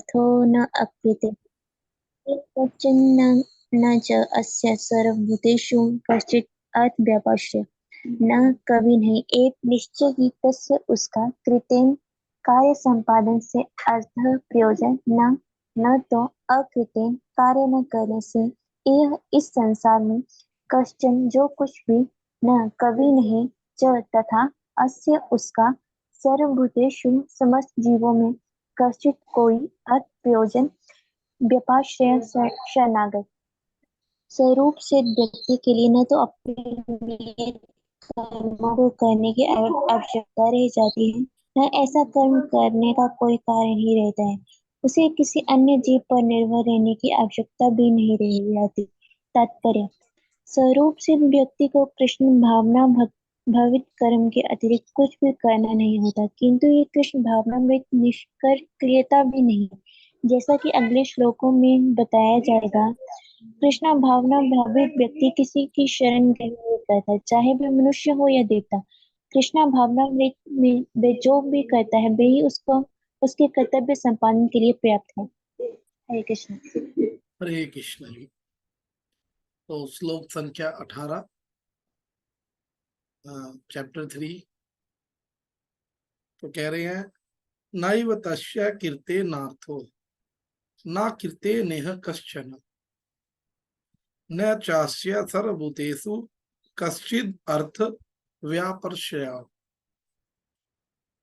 अर्थो न अकृते कश्चन न च अस्य सर्वभूतेषु कश्चित् अर्थव्यापश्य न कभी नहीं एक निश्चय ही तस्य उसका कृतेन कार्य संपादन से अर्थ प्रयोजन न तो अकृतेन कार्य न करने से यह इस संसार में कश्चन जो कुछ भी न कभी नहीं च तथा अस्य उसका सर्वभूतेषु समस्त जीवों में कश्चित कोई अर्थ प्रयोजन व्यपाश्रय शरणागत स्वरूप से व्यक्ति के लिए न तो अपने लिए कर्मों को करने की आवश्यकता रह जाती है न ऐसा कर्म करने का कोई कारण ही रहता है उसे किसी अन्य जीव पर निर्भर रहने की आवश्यकता भी नहीं रह जाती तात्पर्य स्वरूप से व्यक्ति को कृष्ण भावना भावित कर्म के अतिरिक्त कुछ भी करना नहीं होता किंतु ये कृष्ण भावना में निष्क्रियता भी नहीं जैसा कि अगले श्लोकों में बताया जाएगा कृष्णा भावना भावित व्यक्ति किसी की शरण ग्रहण नहीं करता चाहे वह मनुष्य हो या देवता कृष्णा भावना में वे जो भी करता है वे ही उसको उसके कर्तव्य संपादन के लिए पर्याप्त है हरे कृष्ण हरे कृष्ण जी। तो श्लोक संख्या 18 चैप्टर 3 तो कह रहे हैं नैव तस्य कीर्ते नार्थो न कीर्ते नेह कश्चन न चास्य सर्वभूतेषु कश्चिद अर्थ व्यापर्शय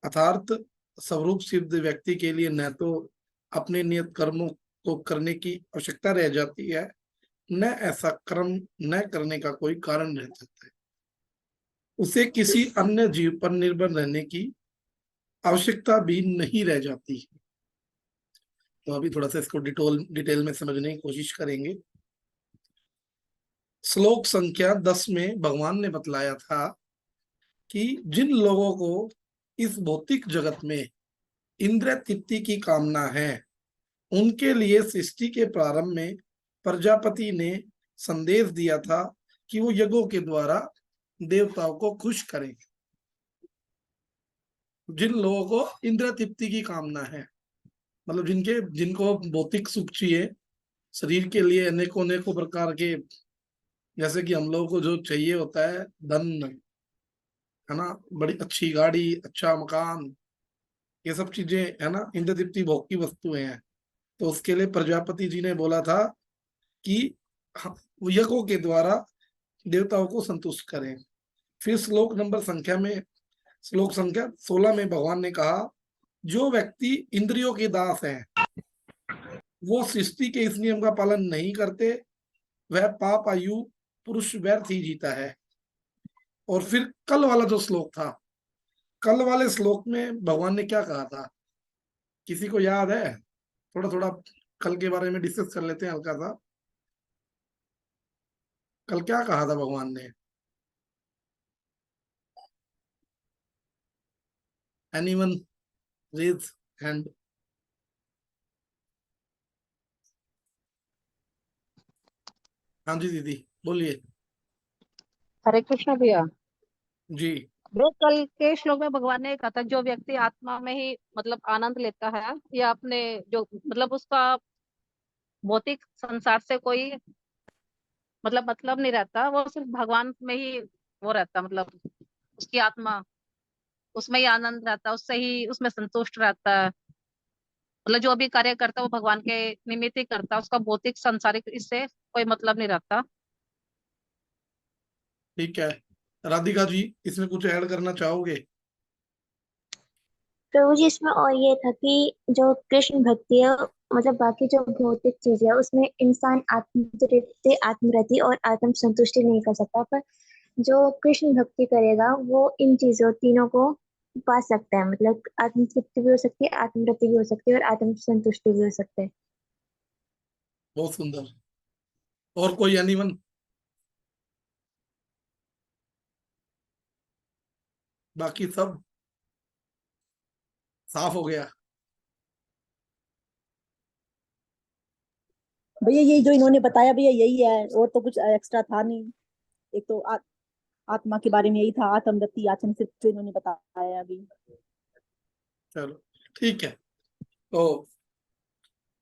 अर्थात स्वरूप सिद्ध व्यक्ति के लिए न तो अपने नियत कर्मों को करने की आवश्यकता रह जाती है न ऐसा कर्म न करने का कोई कारण रह जाता है उसे किसी अन्य जीव पर निर्भर रहने की आवश्यकता भी नहीं रह जाती। तो अभी थोड़ा सा इसको डिटेल में समझने की कोशिश करेंगे। श्लोक संख्या 10 में भगवान ने बतलाया था कि जिन लोगों को इस भौतिक जगत में इंद्रिय तृप्ति की कामना है उनके लिए सृष्टि के प्रारंभ में प्रजापति ने संदेश दिया था कि वो यज्ञों के द्वारा देवताओं को खुश करें। जिन लोगों को इंद्रिय तृप्ति की कामना है मतलब जिनको भौतिक सुख चाहिए शरीर के लिए अनेकों अनेकों प्रकार के जैसे कि हम लोगों को जो चाहिए होता है धन है ना बड़ी अच्छी गाड़ी अच्छा मकान ये सब चीजें है ना इंद्रिय तृप्ति भोग की वस्तुएं हैं। तो उसके लिए प्रजापति जी ने बोला था कि यज्ञों के द्वारा देवताओं को संतुष्ट करें। फिर श्लोक संख्या 16 में भगवान ने कहा जो व्यक्ति इंद्रियों के दास हैं वो सृष्टि के इस नियम का पालन नहीं करते वह पाप आयु पुरुष व्यर्थ ही जीता है। और फिर कल वाला जो श्लोक था कल वाले श्लोक में भगवान ने क्या कहा था किसी को याद है? थोड़ा थोड़ा कल के बारे में डिस्कस कर लेते हैं हल्का सा। कल क्या कहा था भगवान ने? Anyone raise hand. हाँ जी दीदी बोलिए। हरे कृष्ण भैया। जी वो कल के श्लोक में भगवान ने कहा था जो व्यक्ति आत्मा में ही मतलब आनंद लेता है या अपने जो मतलब उसका भौतिक संसार से कोई मतलब नहीं रहता वो सिर्फ भगवान में ही वो रहता मतलब उसकी आत्मा उसमें ही आनंद रहता है उससे ही उसमें संतुष्ट रहता है मतलब जो भी कार्य करता है वो भगवान के निमित्त ही करता है उसका भौतिक संसारिक इससे कोई मतलब नहीं रहता। ठीक है राधिका जी इसमें कुछ ऐड करना चाहोगे? प्रभु जी इसमें और ये था कि जो कृष्ण भक्ति है मतलब बाकी जो भौतिक चीज है उसमें इंसान आत्मतृप्ति आत्मरति और आत्म संतुष्टि नहीं कर सकता पर जो कृष्ण भक्ति करेगा वो इन चीजों तीनों को पा सकता है मतलब आत्म तृप्ति भी हो सकती है आत्मरति भी हो सकती है और आत्म संतुष्टि भी हो सकता है। बहुत सुंदर। और कोई एनीवन? बाकी सब साफ हो गया? भैया ये जो इन्होंने बताया भैया यही है और तो कुछ एक्स्ट्रा था नहीं। एक तो आत्मा के बारे में यही था आत्मरति आत्म सिद्ध जो इन्होंने बताया अभी। चलो ठीक है। तो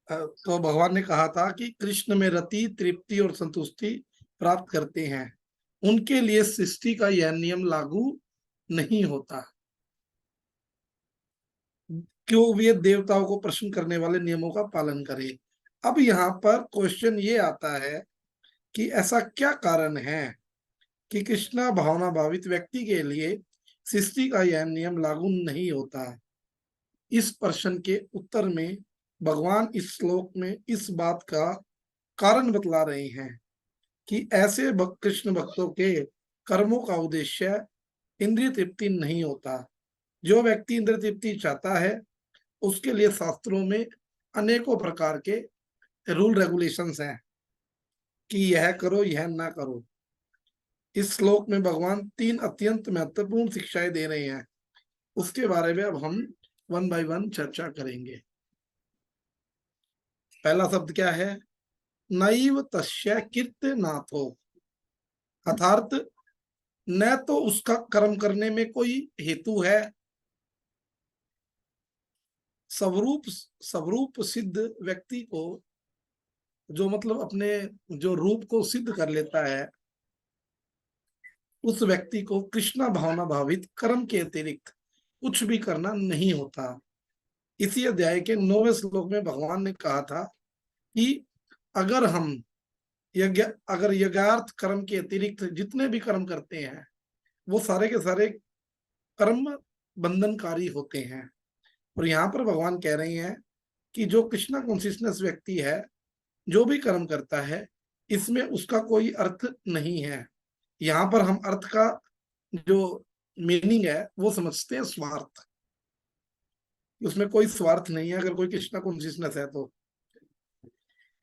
तो भगवान ने कहा था कि कृष्ण में रति, तृप्ति और संतुष्टि प्राप्त करते हैं, उनके लिए सृष्टि का यह नियम लागू नहीं होता। क्यों वे देवताओं को प्रसन्न करने वाले नियमों का पालन करें। अब यहाँ पर क्वेश्चन ये आता है कि ऐसा क्या कारण है कि कृष्णा भावना भावित व्यक्ति के लिए सृष्टि का यह नियम लागू नहीं होता। इस प्रश्न के उत्तर में भगवान इस श्लोक में इस बात का कारण बतला रहे हैं कि ऐसे कृष्ण भक्तों के कर्मों का उद्देश्य इंद्रिय तृप्ति नहीं होता। जो व्यक्ति इंद्रिय तृप्ति चाहता है उसके लिए शास्त्रों में अनेकों प्रकार के रूल रेगुलेशंस हैं कि यह करो यह ना करो। इस श्लोक में भगवान 3 अत्यंत महत्वपूर्ण शिक्षाएं दे रहे हैं, उसके बारे में अब हम 1 बाय 1 चर्चा करेंगे। पहला शब्द क्या है? नैव तस्य कीर्तनाथो, अर्थात न तो उसका कर्म करने में कोई हेतु है। स्वरूप सिद्ध व्यक्ति को, जो मतलब अपने जो रूप को सिद्ध कर लेता है, उस व्यक्ति को कृष्णा भावना भावित कर्म के अतिरिक्त कुछ भी करना नहीं होता। इसी अध्याय के 9वें श्लोक में भगवान ने कहा था कि अगर हम यज्ञार्थ कर्म के अतिरिक्त जितने भी कर्म करते हैं वो सारे के सारे कर्म बंधनकारी होते हैं। और यहाँ पर भगवान कह रहे हैं कि जो कृष्णा कॉन्शियसनेस व्यक्ति है, जो भी कर्म करता है, इसमें उसका कोई अर्थ नहीं है। यहाँ पर हम अर्थ का जो मीनिंग है वो समझते हैं स्वार्थ। उसमें कोई स्वार्थ नहीं है अगर कोई कृष्णा कॉन्शियसनेस है तो।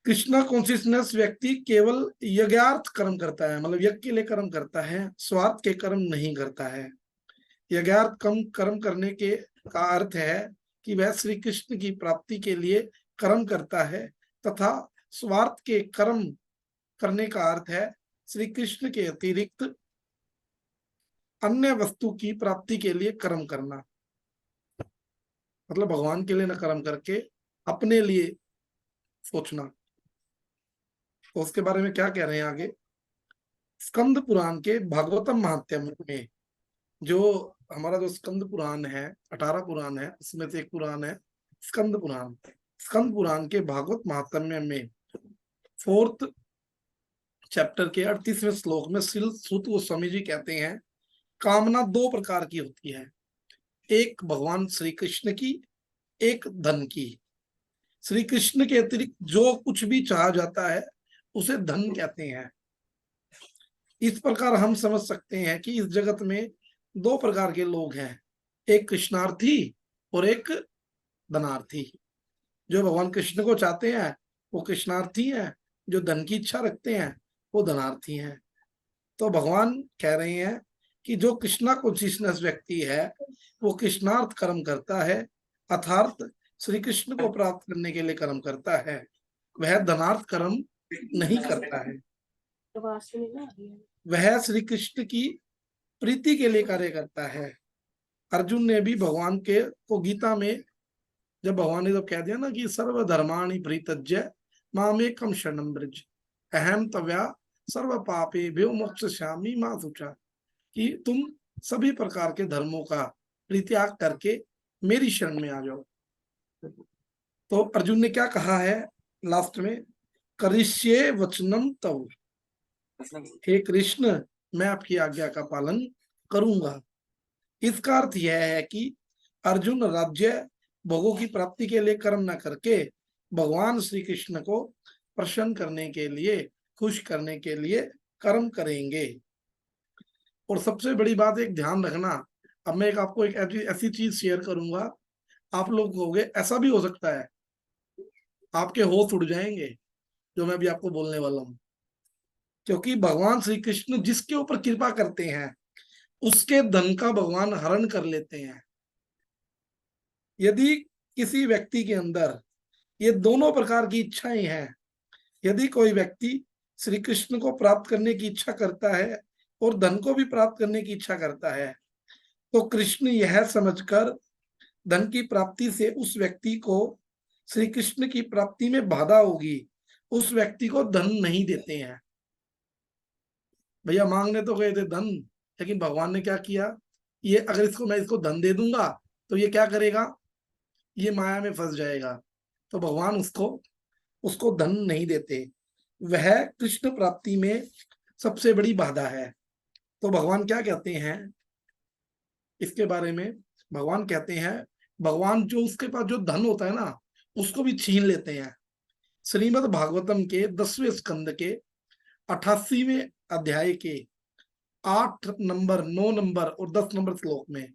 कृष्णा कॉन्शियसनेस व्यक्ति केवल यज्ञार्थ कर्म करता है, मतलब यज्ञ के लिए कर्म करता है, स्वार्थ के कर्म नहीं करता है। यज्ञार्थ कर्म करने के का अर्थ है कि वह श्री कृष्ण की प्राप्ति के लिए कर्म करता है, तथा स्वार्थ के कर्म करने का अर्थ है श्री कृष्ण के अतिरिक्त अन्य वस्तु की प्राप्ति के लिए कर्म करना। मतलब भगवान के लिए न कर्म करके अपने लिए सोचना। तो उसके बारे में क्या कह रहे हैं आगे? स्कंद पुराण के भागवतम महात्म्य में, जो हमारा जो स्कंद पुराण है, 18 पुराण है, उसमें से एक पुराण है स्कंद पुराण। स्कंद पुराण के भागवत महात्म्य में 4th चैप्टर के 38वें श्लोक में श्री सूत गोस्वामी जी कहते हैं कामना 2 प्रकार की होती है, एक भगवान श्री कृष्ण की, एक धन की। श्री कृष्ण के अतिरिक्त जो कुछ भी चाहा जाता है उसे धन कहते हैं। इस प्रकार हम समझ सकते हैं कि इस जगत में 2 प्रकार के लोग हैं, एक कृष्णार्थी और एक धनार्थी। जो भगवान कृष्ण को चाहते हैं वो कृष्णार्थी हैं, जो धन की इच्छा रखते हैं वो धनार्थी हैं। तो भगवान कह रहे हैं कि जो कृष्णा कॉन्शियसनेस व्यक्ति है वो कृष्णार्थ कर्म करता है, अर्थात श्री कृष्ण को प्राप्त करने के लिए कर्म करता है, वह धनार्थ कर्म नहीं करता है। वह श्री कृष्ण की प्रीति के लिए कार्य करता है। अर्जुन ने भी भगवान के को गीता में जब भगवान ने जब कह दिया ना कि सर्वधर्माणि परित्यज्य मामेकं शरणं व्रज अहम तव्या सर्व पापेभ्यो मोक्षयिष्यामि मा शुचा, कि तुम सभी प्रकार के धर्मों का परित्याग करके मेरी शरण में आ जाओ। तो अर्जुन ने क्या कहा है लास्ट में? करिष्ये वचनम तव, हे कृष्ण मैं आपकी आज्ञा का पालन करूंगा। इसका अर्थ यह है कि अर्जुन राज्य भोगों की प्राप्ति के लिए कर्म न करके भगवान श्री कृष्ण को प्रसन्न करने के लिए, खुश करने के लिए कर्म करेंगे। और सबसे बड़ी बात एक ध्यान रखना, अब मैं आपको एक ऐसी चीज शेयर करूंगा, आप लोग कहोगे ऐसा भी हो सकता है, आपके होश उड़ जाएंगे जो मैं भी आपको बोलने वाला हूं। क्योंकि भगवान श्री कृष्ण जिसके ऊपर कृपा करते हैं उसके धन का भगवान हरण कर लेते हैं। यदि किसी व्यक्ति के अंदर ये दोनों प्रकार की इच्छाएं हैं, यदि कोई व्यक्ति श्री कृष्ण को प्राप्त करने की इच्छा करता है और धन को भी प्राप्त करने की इच्छा करता है, तो कृष्ण यह समझकर धन की प्राप्ति से उस व्यक्ति को श्री कृष्ण की प्राप्ति में बाधा होगी उस व्यक्ति को धन नहीं देते हैं। भैया मांगने तो गए थे धन, लेकिन भगवान ने क्या किया, ये अगर मैं इसको धन दे दूंगा तो ये क्या करेगा, ये माया में फंस जाएगा, तो भगवान उसको धन नहीं देते। वह कृष्ण प्राप्ति में सबसे बड़ी बाधा है। तो भगवान क्या कहते हैं इसके बारे में, भगवान कहते हैं, भगवान जो उसके पास जो धन होता है ना उसको भी छीन लेते हैं। श्रीमद् भागवतम के 10वें स्कंद के 88वें अध्याय के 8 नंबर, 9 नंबर और 10 नंबर श्लोक में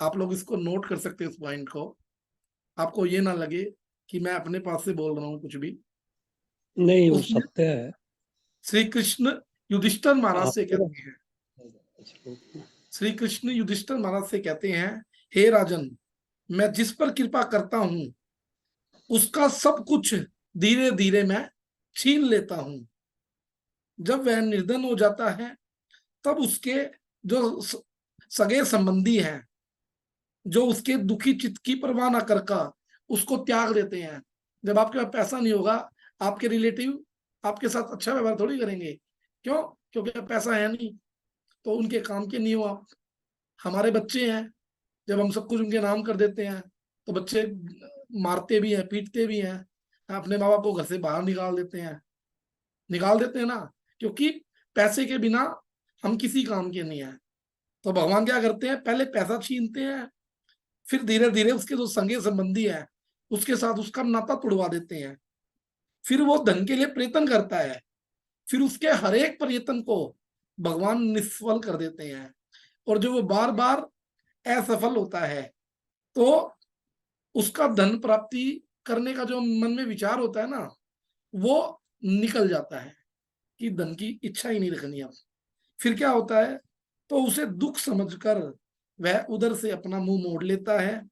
आप लोग इसको नोट कर सकते हैं, इस पॉइंट को। आपको ये ना लगे कि मैं अपने पास से बोल रहा हूं कुछ भी, नहीं, वो उसमें सत्य है। श्री कृष्ण युधिष्ठिर महाराज से आपको कहते हैं, श्री कृष्ण युधिष्ठिर महाराज से कहते हैं, हे राजन, मैं जिस पर कृपा करता हूं उसका सब कुछ धीरे धीरे मैं छीन लेता हूं। जब वह निर्धन हो जाता है तब उसके जो सगे संबंधी हैं, जो उसके दुखी चित्त की परवाह ना करके उसको त्याग देते हैं। जब आपके पास पैसा नहीं होगा, आपके रिलेटिव आपके साथ अच्छा व्यवहार थोड़ी करेंगे। क्यों? क्योंकि पैसा है नहीं, तो उनके काम के नहीं हो आप। हमारे बच्चे हैं, जब हम सब कुछ उनके नाम कर देते हैं तो बच्चे मारते भी हैं, पीटते भी हैं, अपने माँ बाप को घर से बाहर निकाल देते हैं ना, क्योंकि पैसे के बिना हम किसी काम के नहीं है। तो भगवान क्या करते हैं, पहले पैसा छीनते हैं, फिर धीरे धीरे उसके जो संगे संबंधी है उसके साथ उसका नाता तोड़वा देते हैं। फिर वो धन के लिए प्रयत्न करता है, फिर उसके हर एक प्रयत्न को भगवान निष्फल कर देते हैं। और जो वो बार बार असफल होता है तो उसका धन प्राप्ति करने का जो मन में विचार होता है ना, वो निकल जाता है कि धन की इच्छा ही नहीं रखनी अब। फिर क्या होता है, तो उसे दुख समझकर वह उधर से अपना मुंह मोड़ लेता है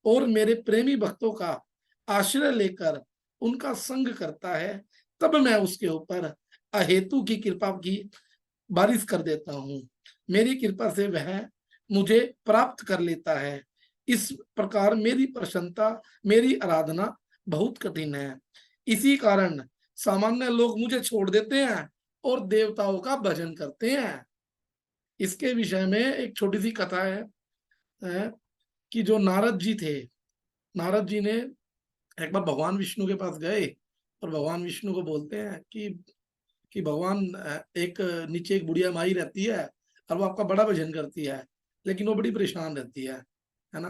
और मेरे प्रेमी भक्तों का आश्रय लेकर उनका संग करता है। तब मैं उसके ऊपर अहेतु की कृपा की बारिश कर देता हूँ। मेरी कृपा से वह मुझे प्राप्त कर लेता है। इस प्रकार मेरी प्रसन्नता, मेरी आराधना बहुत कठिन है। इसी कारण सामान्य लोग मुझे छोड़ देते हैं और देवताओं का भजन करते हैं। इसके विषय में एक छोटी सी कथा है कि जो नारद जी थे, नारद जी ने एक बार भगवान विष्णु के पास गए और भगवान विष्णु को बोलते हैं कि भगवान, एक नीचे एक बुढ़िया माई रहती है और वो आपका बड़ा भजन करती है, लेकिन वो बड़ी परेशान रहती है ना।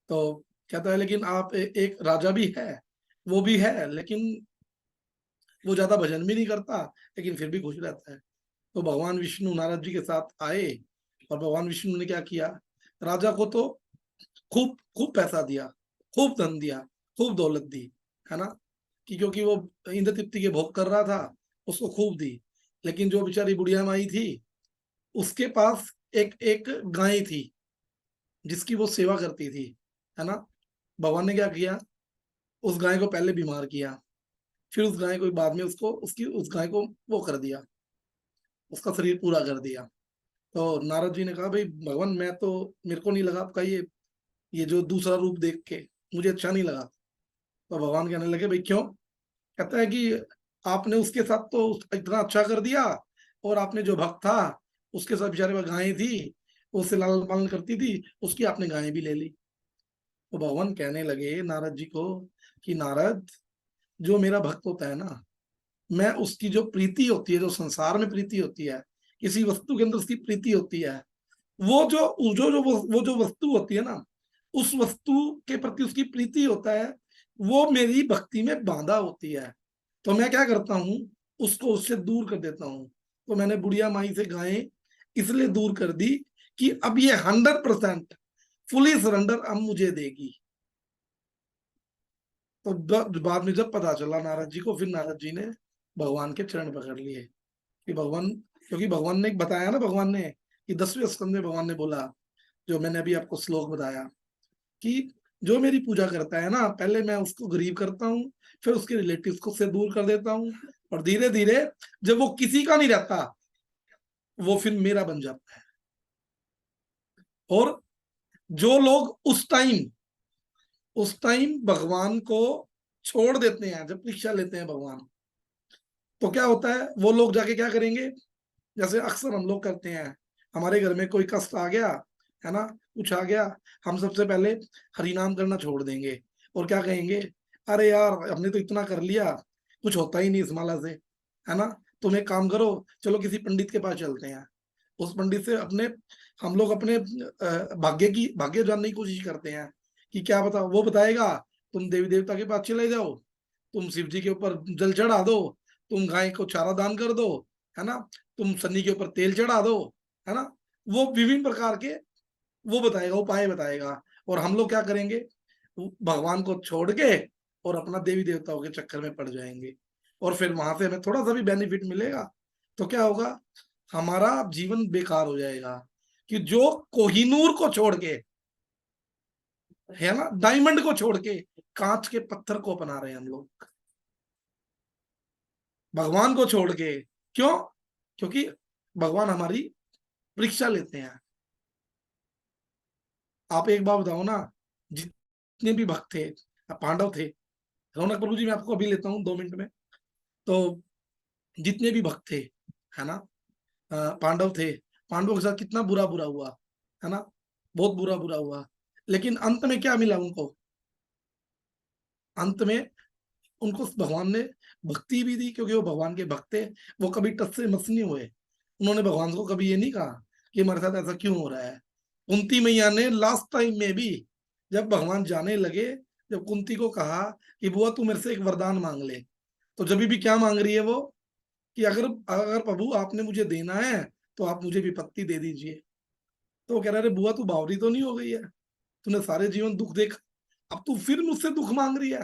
तो कहता है लेकिन आप एक राजा भी है, वो भी है, लेकिन वो ज्यादा भजन भी नहीं करता, लेकिन फिर भी खुश रहता है। तो भगवान विष्णु नारद जी के साथ आए और भगवान विष्णु ने क्या किया, राजा को तो खूब खूब पैसा दिया, खूब धन दिया, खूब दौलत दी, है ना, कि क्योंकि वो इंद्र तृप्ति के भोग कर रहा था, उसको खूब दी। लेकिन जो बेचारी बुढ़िया माई थी, उसके पास एक एक गाय थी जिसकी वो सेवा करती थी, है ना। भगवान ने क्या किया, उस गाय को पहले बीमार किया, फिर उस गाय को बाद में उस गाय को वो कर दिया, उसका शरीर पूरा कर दिया। तो नारद जी ने कहा, भाई भगवान, मेरे को नहीं लगा आपका ये जो दूसरा रूप देख के मुझे अच्छा नहीं लगा। तो भगवान कहने लगे, भाई क्यों? कहता है कि आपने उसके साथ तो इतना अच्छा कर दिया, और आपने जो भक्त था उसके साथ बेचारे वह गायें थी, उससे लालन पालन करती थी, उसकी आपने गायें भी ले ली। तो भगवान कहने लगे नारद जी को कि नारद, जो मेरा भक्त होता है ना, मैं उसकी जो प्रीति होती है, जो संसार में प्रीति होती है, किसी वस्तु के अंदर उसकी प्रीति होती है, वो जो वस्तु होती है ना, उस वस्तु के प्रति उसकी प्रीति होता है, वो मेरी भक्ति में बांधा होती है। तो मैं क्या करता हूँ, उसको उससे दूर कर देता हूँ। तो मैंने बुढ़िया माई से गायें इसलिए दूर कर दी कि अब ये 100% फुली सरेंडर अब मुझे देगी। तो बाद में जब पता चला नारद जी को, फिर नारद जी ने भगवान के चरण पकड़ लिए कि भगवान, क्योंकि भगवान ने बताया ना, भगवान ने कि 10वें स्कंद में भगवान ने बोला, जो मैंने अभी आपको श्लोक बताया, कि जो मेरी पूजा करता है ना, पहले मैं उसको गरीब करता हूँ, फिर उसके रिलेटिव्स को से दूर कर देता हूँ, और धीरे धीरे जब वो किसी का नहीं रहता, वो फिर मेरा बन जाता है। और जो लोग उस टाइम भगवान को छोड़ देते हैं, जब परीक्षा लेते हैं भगवान, तो क्या होता है, वो लोग जाके क्या करेंगे, जैसे अक्सर हम लोग करते हैं, हमारे घर में कोई कष्ट आ गया है ना, कुछ आ गया, हम सबसे पहले हरिनाम करना छोड़ देंगे और क्या कहेंगे, अरे यार हमने तो इतना कर लिया, कुछ होता ही नहीं इस माला से, है ना, तुम एक काम करो, चलो किसी पंडित के पास चलते हैं, उस पंडित से अपने हम लोग अपने भाग्य जानने की कोशिश करते हैं कि क्या बता, वो बताएगा तुम देवी देवता के पास चले जाओ, तुम शिव जी के ऊपर जल चढ़ा दो, तुम गाय को चारा दान कर दो, है ना, तुम शनि के ऊपर तेल चढ़ा दो, है ना, वो विभिन्न प्रकार के वो बताएगा, उपाय बताएगा, और हम लोग क्या करेंगे, भगवान को छोड़ के और अपना देवी देवताओं के चक्कर में पड़ जाएंगे, और फिर वहां से हमें थोड़ा सा भी बेनिफिट मिलेगा तो क्या होगा, हमारा जीवन बेकार हो जाएगा, कि जो कोहिनूर को छोड़ के, है ना, डायमंड को छोड़ के कांच के पत्थर को अपना रहे हैं हम लोग, भगवान को छोड़ के। क्यों? क्योंकि भगवान हमारी परीक्षा लेते हैं। आप एक बात बताओ ना, जितने भी भक्त थे, पांडव थे, रौनक प्रभु जी मैं आपको अभी लेता हूँ 2 मिनट में, तो जितने भी भक्त थे, है ना, पांडव थे, पांडवों के साथ कितना बुरा बुरा हुआ, है ना, बहुत बुरा बुरा हुआ, लेकिन अंत में क्या मिला उनको, अंत में उनको भगवान ने भक्ति भी दी, क्योंकि वो भगवान के भक्त थे, वो कभी टस से मस नहीं हुए, उन्होंने भगवान को कभी ये नहीं कहा कि हमारे साथ ऐसा क्यों हो रहा है। कुंती मैया ने लास्ट टाइम में भी, जब भगवान जाने लगे, जब कुंती को कहा कि बुआ तू मेरे से एक वरदान मांग ले, तो जब भी क्या मांग रही है वो, कि अगर अगर प्रभु आपने मुझे देना है तो आप मुझे विपत्ति दे दीजिए। तो वो कह रहा है, बुआ तू बावरी तो नहीं हो गई है, तूने सारे जीवन दुख देखा, अब तू फिर मुझसे दुख मांग रही है।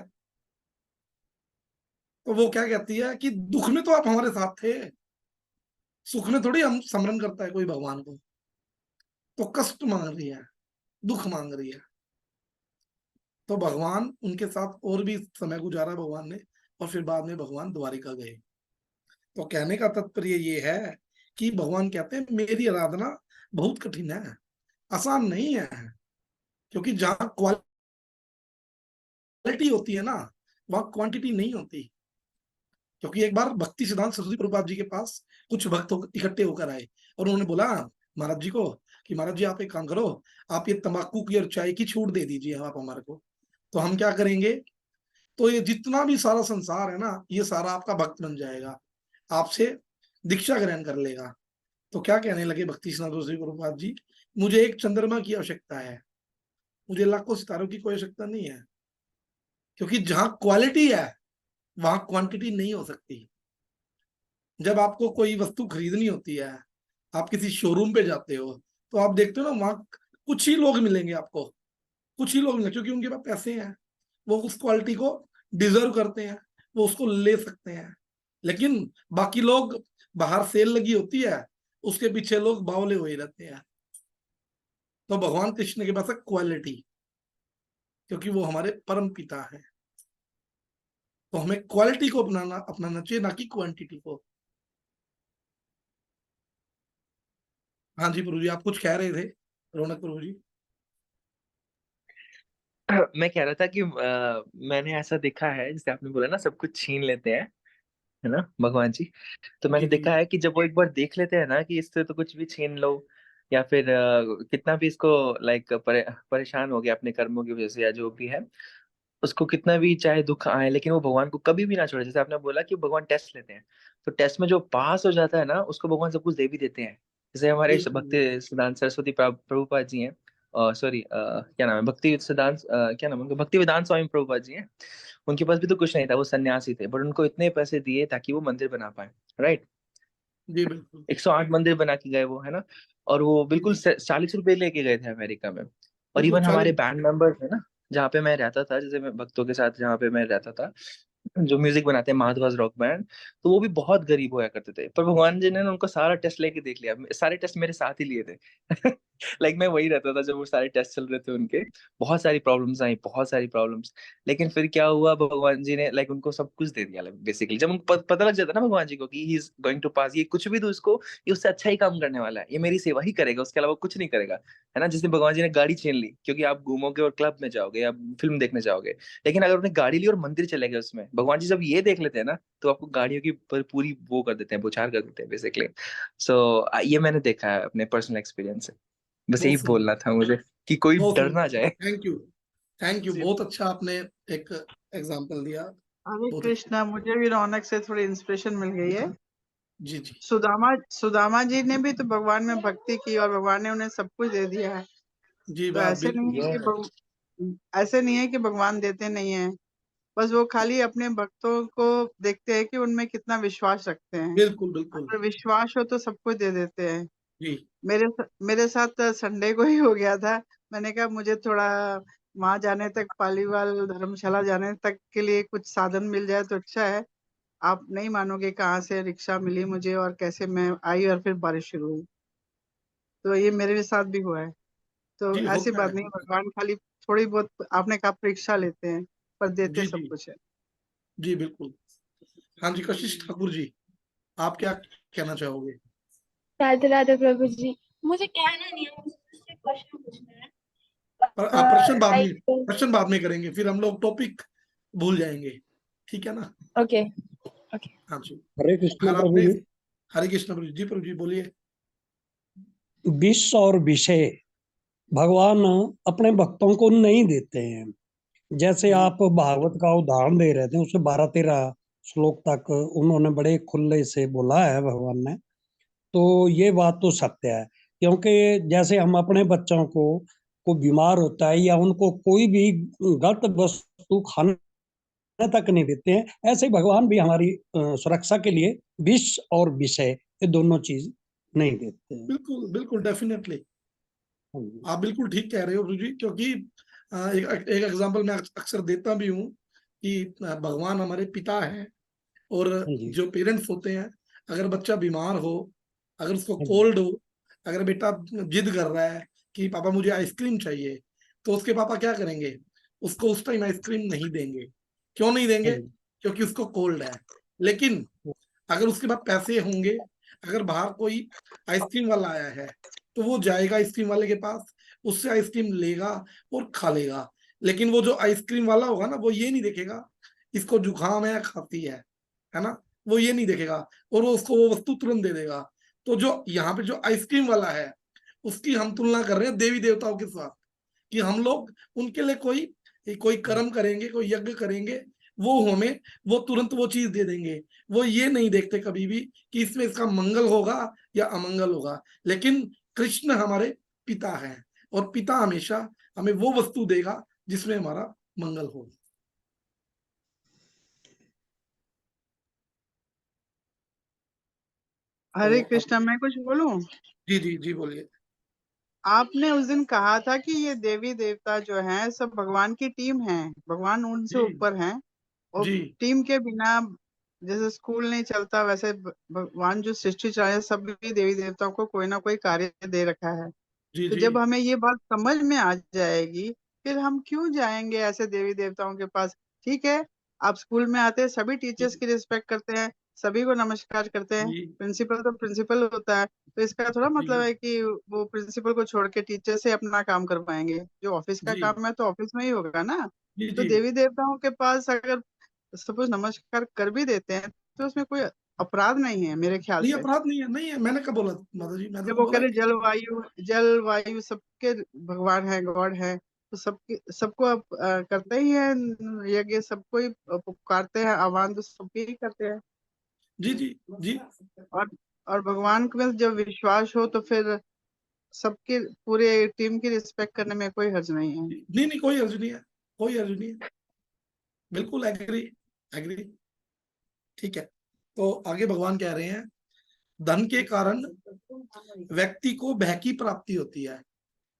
तो वो क्या कहती है कि दुख में तो आप हमारे साथ थे, सुख में थोड़ी हम स्मरण करता है कोई भगवान को, तो कष्ट मांग रही है, दुख मांग रही है। तो भगवान उनके साथ और भी समय गुजारा भगवान ने, और फिर बाद में भगवान द्वारिका गए। तो कहने का तात्पर्य ये है कि भगवान कहते हैं मेरी आराधना बहुत कठिन है, आसान नहीं है, क्योंकि जहां क्वालिटी होती है ना, वहां क्वांटिटी नहीं होती। क्योंकि एक बार भक्ति सिद्धांत सरस्वती प्रभुपाद जी के पास कुछ भक्त इकट्ठे होकर आए, और उन्होंने बोला महाराज जी को कि महाराज जी आप एक काम करो, आप ये तंबाकू की और चाय की छूट दे दीजिए आप हमारे को, तो हम क्या करेंगे, तो ये जितना भी सारा संसार है ना, ये सारा आपका भक्त बन जाएगा, आपसे दीक्षा ग्रहण कर लेगा। तो क्या कहने लगे भक्ति सिद्धांत सरस्वती प्रभुपाद जी, मुझे एक चंद्रमा की आवश्यकता है, मुझे लाखों सितारों की कोई आवश्यकता नहीं है, क्योंकि जहां क्वालिटी है वहां क्वांटिटी नहीं हो सकती। जब आपको कोई वस्तु खरीदनी होती है, आप किसी शोरूम पे जाते हो, तो आप देखते हो ना, वहां कुछ ही लोग मिलेंगे आपको, कुछ ही लोग मिलेंगे, क्योंकि उनके पास पैसे हैं, वो उस क्वालिटी को डिजर्व करते हैं, वो उसको ले सकते हैं। लेकिन बाकी लोग, बाहर सेल लगी होती है, उसके पीछे लोग बावले हुए रहते हैं। तो भगवान कृष्ण के पास है क्वालिटी, क्योंकि वो हमारे परम पिता है। तो हमें क्वालिटी को अपनाना चाहिए, ना कि क्वांटिटी को। हाँ जी प्रभु जी, आप कुछ कह रहे थे, रौनक प्रभु जी। मैं कह रहा था कि मैंने ऐसा देखा है, जैसे आपने बोला ना सब कुछ छीन लेते हैं, है ना भगवान जी। तो जी मैंने जी देखा है कि जब वो एक बार देख लेते हैं ना कि इससे तो कुछ भी छीन लो, या फिर कितना भी इसको लाइक परेशान हो गया अपने कर्मों की वजह से या जो भी है, उसको कितना भी चाहे दुख आए, लेकिन वो भगवान को कभी भी ना छोड़े। जैसे आपने बोला कि भगवान टेस्ट लेते हैं, तो टेस्ट में जो पास हो जाता है ना, उसको भगवान सब कुछ दे भी देते हैं। जैसे हमारे बिल्कुल बिल्कुल। भक्ति सिद्धांत सरस्वती प्रभुपाद जी हैं, सॉरी क्या नाम है, भक्ति सिद्धांत क्या नाम है उनका, भक्ति वेदांत स्वामी प्रभुपाद जी हैं। उनके पास भी तो कुछ नहीं था, वो सन्यासी थे, बट उनको इतने पैसे दिए ताकि वो मंदिर बना पाए, राइट। जी बिल्कुल। 108 मंदिर बना के गए वो, है ना। और वो जी बिल्कुल जी 40 रुपए लेके गए थे अमेरिका में। और बिल्कुल इवन हमारे 40। बैंड मेंबर्स है ना, जहाँ पे मैं रहता था, जैसे मैं भक्तों के साथ जहाँ पे मैं रहता था, जो म्यूजिक बनाते हैं माधवास रॉक बैंड, तो वो भी बहुत गरीब होया करते थे। पर भगवान जी ने ना उनको सारा टेस्ट लेके देख लिया, सारे टेस्ट मेरे साथ ही लिए थे। लाइक मैं वही रहता था जब वो सारे टेस्ट चल रहे थे उनके। बहुत सारी प्रॉब्लम्स आई, बहुत सारी प्रॉब्लम्स। लेकिन फिर क्या हुआ, भगवान जी ने लाइक उनको सब कुछ दे दिया बेसिकली। जब उनको पता लग जाता ना भगवान जी को कि ही इज गोइंग टू पास, ये कुछ भी दो इसको, ये उससे अच्छा ही काम करने वाला है, ये मेरी सेवा ही करेगा, उसके अलावा कुछ नहीं करेगा, है ना। जिसने भगवान जी ने गाड़ी छीन ली क्योंकि आप घूमोगे और क्लब में जाओगे या फिल्म देखने जाओगे, लेकिन अगर उन्हें गाड़ी ली और मंदिर चले गए उसमें, भगवान जी जब ये देख लेते हैं ना तो आपको गाड़ियों की पूरी वो कर देते हैं, बौछार कर देते हैं बेसिकली। सो ये मैंने देखा है अपने पर्सनल एक्सपीरियंस से। बस यही बहुत सुंदर, बोलना था मुझे कि कोई बहुत डर सुंदर। ना जाए। थैंक यू, थैंक यू, बहुत अच्छा आपने एक एग्जाम्पल दिया। हरे बहुत कृष्णा, मुझे भी रौनक से थोड़ी इंस्पिरेशन मिल गई है। जी जी सुदामा जी ने भी तो भगवान में भक्ति की और भगवान ने उन्हें सब कुछ दे दिया है। जी, तो बात ऐसे नहीं बिल्कुल। है कि ऐसे नहीं है कि भगवान देते नहीं है, बस वो खाली अपने भक्तों को देखते हैं कि उनमें कितना विश्वास रखते हैं। बिल्कुल बिल्कुल अगर विश्वास हो तो सब कुछ दे देते हैं। जी मेरे साथ संडे को ही हो गया था। मैंने कहा मुझे थोड़ा वहां जाने तक, पालीवाल धर्मशाला जाने तक के लिए कुछ साधन मिल जाए तो अच्छा है। आप नहीं मानोगे कहाँ से रिक्शा मिली मुझे और कैसे मैं आई और फिर बारिश शुरू हुई। तो ये मेरे साथ भी हुआ है। तो जी, ऐसी होता बात है, नहीं है, होता है। भगवान खाली थोड़ी बहुत आपने कहा परीक्षा लेते हैं, पर देते जी सब जी कुछ है। जी बिल्कुल। हाँ जी, कशिश ठाकुर जी, आप क्या कहना चाहोगे? राधे राधे प्रभु जी। मुझे कहना नहीं है, मुझे क्वेश्चन पूछना है। पर आप लाइक प्रश्न बाद में करेंगे, फिर हम लोग टॉपिक भूल जाएंगे, ठीक है ना? Okay okay. हाँ जी, हरे कृष्णा अगर प्रभु आपने, जी। हरे कृष्ण प्रभु जी बोलिए। विष और विषय भगवान अपने भक्तों को नहीं देते हैं। जैसे जी आप भागवत का उदाहरण दे रहे थे, उससे 12-13 श्लोक तक उन्होंने बड़े खुले से बोला है भगवान ने। तो ये बात तो सत्य है, क्योंकि जैसे हम अपने बच्चों को बीमार होता है या उनको कोई भी गलत वस्तु खाने तक नहीं देते हैं, ऐसे ही भगवान भी हमारी सुरक्षा के लिए विष और विषय ये दोनों चीज नहीं देते हैं। बिल्कुल बिल्कुल, डेफिनेटली हाँ जी। आप बिल्कुल ठीक कह रहे हो प्रभु जी, क्योंकि एक एग्जांपल मैं अक्सर देता भी हूँ कि भगवान हमारे पिता हैं, और हाँ जी। जो पेरेंट्स होते हैं, अगर बच्चा बीमार हो, अगर उसको हाँ जी। कोल्ड हो, अगर बेटा जिद कर रहा है कि पापा मुझे आइसक्रीम चाहिए, तो उसके पापा क्या करेंगे? उसको उस टाइम आइसक्रीम नहीं देंगे। क्यों नहीं हाँ देंगे? जी। क्योंकि उसको कोल्ड है। लेकिन अगर उसके पास पैसे होंगे, अगर बाहर कोई आइसक्रीम वाला आया है, तो वो जाएगा आइसक्रीम वाले के पास, उससे आइसक्रीम लेगा और खा लेगा। लेकिन वो जो आइसक्रीम वाला होगा ना, वो ये नहीं देखेगा इसको जुकाम है या खांसी है ना, वो ये नहीं देखेगा, और वो उसको वो वस्तु तुरंत दे देगा। तो जो यहाँ पे जो आइसक्रीम वाला है, उसकी हम तुलना कर रहे हैं देवी देवताओं के साथ, कि हम लोग उनके लिए कोई कर्म करेंगे, कोई यज्ञ करेंगे, वो हमें वो तुरंत वो चीज दे देंगे। वो ये नहीं देखते कभी भी कि इसमें इसका मंगल होगा या अमंगल होगा। लेकिन कृष्ण हमारे पिता हैं, और पिता हमेशा हमें वो वस्तु देगा जिसमें हमारा मंगल हो। हरे तो अब कृष्णा, मैं कुछ बोलूं? जी जी जी बोलिए। आपने उस दिन कहा था कि ये देवी देवता जो हैं सब भगवान की टीम है, भगवान उनसे जी ऊपर हैं। और जी टीम के बिना जैसे स्कूल नहीं चलता, वैसे भगवान जो सृष्टि चलाए सभी देवी देवताओं को कोई ना कोई कार्य दे रखा है। जी तो जी जब हमें ये बात समझ में आ जाएगी, फिर हम क्यों जाएंगे ऐसे देवी देवताओं के पास? ठीक है, आप स्कूल में आते हैं, सभी टीचर्स की रिस्पेक्ट करते हैं, सभी को नमस्कार करते हैं। जी प्रिंसिपल तो प्रिंसिपल होता है, तो इसका थोड़ा मतलब जी है कि वो प्रिंसिपल को छोड़ के टीचर से अपना काम करवाएंगे। जो ऑफिस का जी काम है तो ऑफिस में ही होगा ना। जी तो जी। देवी देवताओं के पास अगर सपोज नमस्कार कर भी देते हैं तो उसमें कोई अपराध नहीं है मेरे ख्याल नहीं, से। अपराध नहीं है, नहीं है, मैंने कब बोला माता जी? मैंने जब तो वो बोला करे कि जल वायु सबके भगवान है, गॉड है, तो सबको करते ही है यज्ञ, सबको ही पुकारते हैं, आह्वान तो सबके ही करते हैं। जी जी जी और और भगवान में जब विश्वास हो तो फिर सबके पूरे टीम की रिस्पेक्ट करने में कोई हर्ज नहीं है। नहीं नहीं, कोई अर्ज नहीं है, कोई अर्ज नहीं है, बिल्कुल एग्री, एग्री, ठीक है। तो आगे भगवान कह रहे हैं, धन के कारण व्यक्ति को भय की प्राप्ति होती है।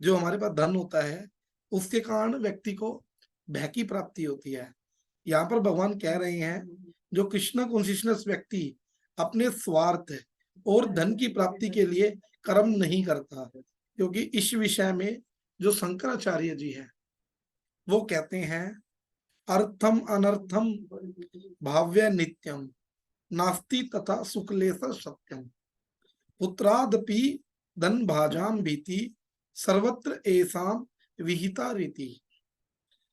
जो हमारे पास धन होता है, उसके कारण व्यक्ति को भय की प्राप्ति होती है। यहाँ पर भगवान कह रहे हैं, जो कृष्ण कॉन्शियसनेस व्यक्ति अपने स्वार्थ और धन की प्राप्ति के लिए कर्म नहीं करता, क्योंकि इस विषय में जो शंकराचार्य जी हैं वो कहते हैं अर्थम अनर्थम भाव्य नित्यम नास्ति तथा सुकलेश सत्यम पुत्रादपि धन भाजाम भीति सर्वत्र एसाम विहिता रीति।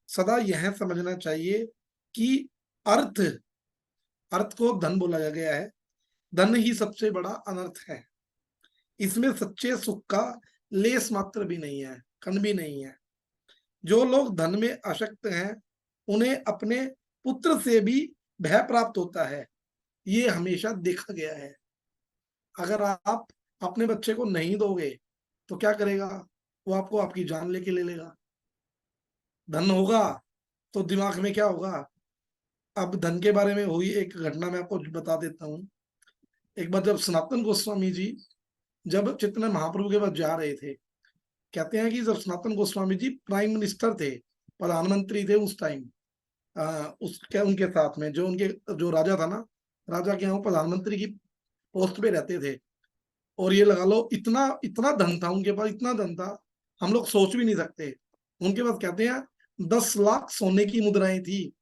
सदा यह समझना चाहिए कि अर्थ अर्थ को धन बोला गया है, धन ही सबसे बड़ा अनर्थ है। इसमें सच्चे सुख का लेस मात्र भी नहीं है, कण भी नहीं है। जो लोग धन में आसक्त हैं उन्हें अपने पुत्र से भी भय प्राप्त होता है, ये हमेशा देखा गया है। अगर आप अपने बच्चे को नहीं दोगे तो क्या करेगा, वो आपको आपकी जान लेके ले लेगा। धन होगा तो दिमाग में क्या होगा। अब धन के बारे में हुई एक घटना मैं आपको बता देता हूँ। एक बार जब सनातन गोस्वामी जी जब चैतन्य महाप्रभु के पास जा रहे थे, कहते हैं कि जब सनातन गोस्वामी जी प्राइम मिनिस्टर थे, प्रधानमंत्री थे उस टाइम, उसके उनके साथ में जो राजा था ना, राजा के यहाँ प्रधानमंत्री की पोस्ट पे रहते थे। और ये लगा लो इतना इतना धन था उनके पास, इतना धन था हम लोग सोच भी नहीं सकते। उनके पास कहते हैं 10 लाख सोने की मुद्राएं थी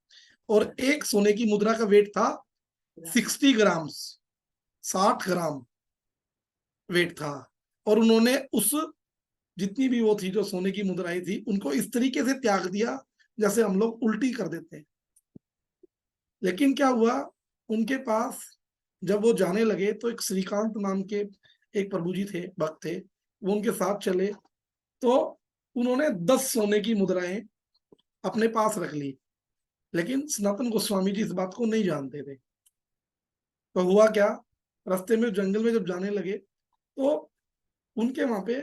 और एक सोने की मुद्रा का वेट था 60 ग्राम, 60 ग्राम वेट था। और उन्होंने उस जितनी भी वो थी जो सोने की मुद्राएं थी उनको इस तरीके से त्याग दिया जैसे हम लोग उल्टी कर देते हैं। लेकिन क्या हुआ, उनके पास जब वो जाने लगे तो एक श्रीकांत नाम के एक प्रभु जी थे, भक्त थे, वो उनके साथ चले तो उन्होंने 10 सोने की मुद्राएं अपने पास रख ली। लेकिन सनातन गोस्वामी जी इस बात को नहीं जानते थे। तो हुआ क्या, रास्ते में जंगल में जब जाने लगे तो उनके वहां पे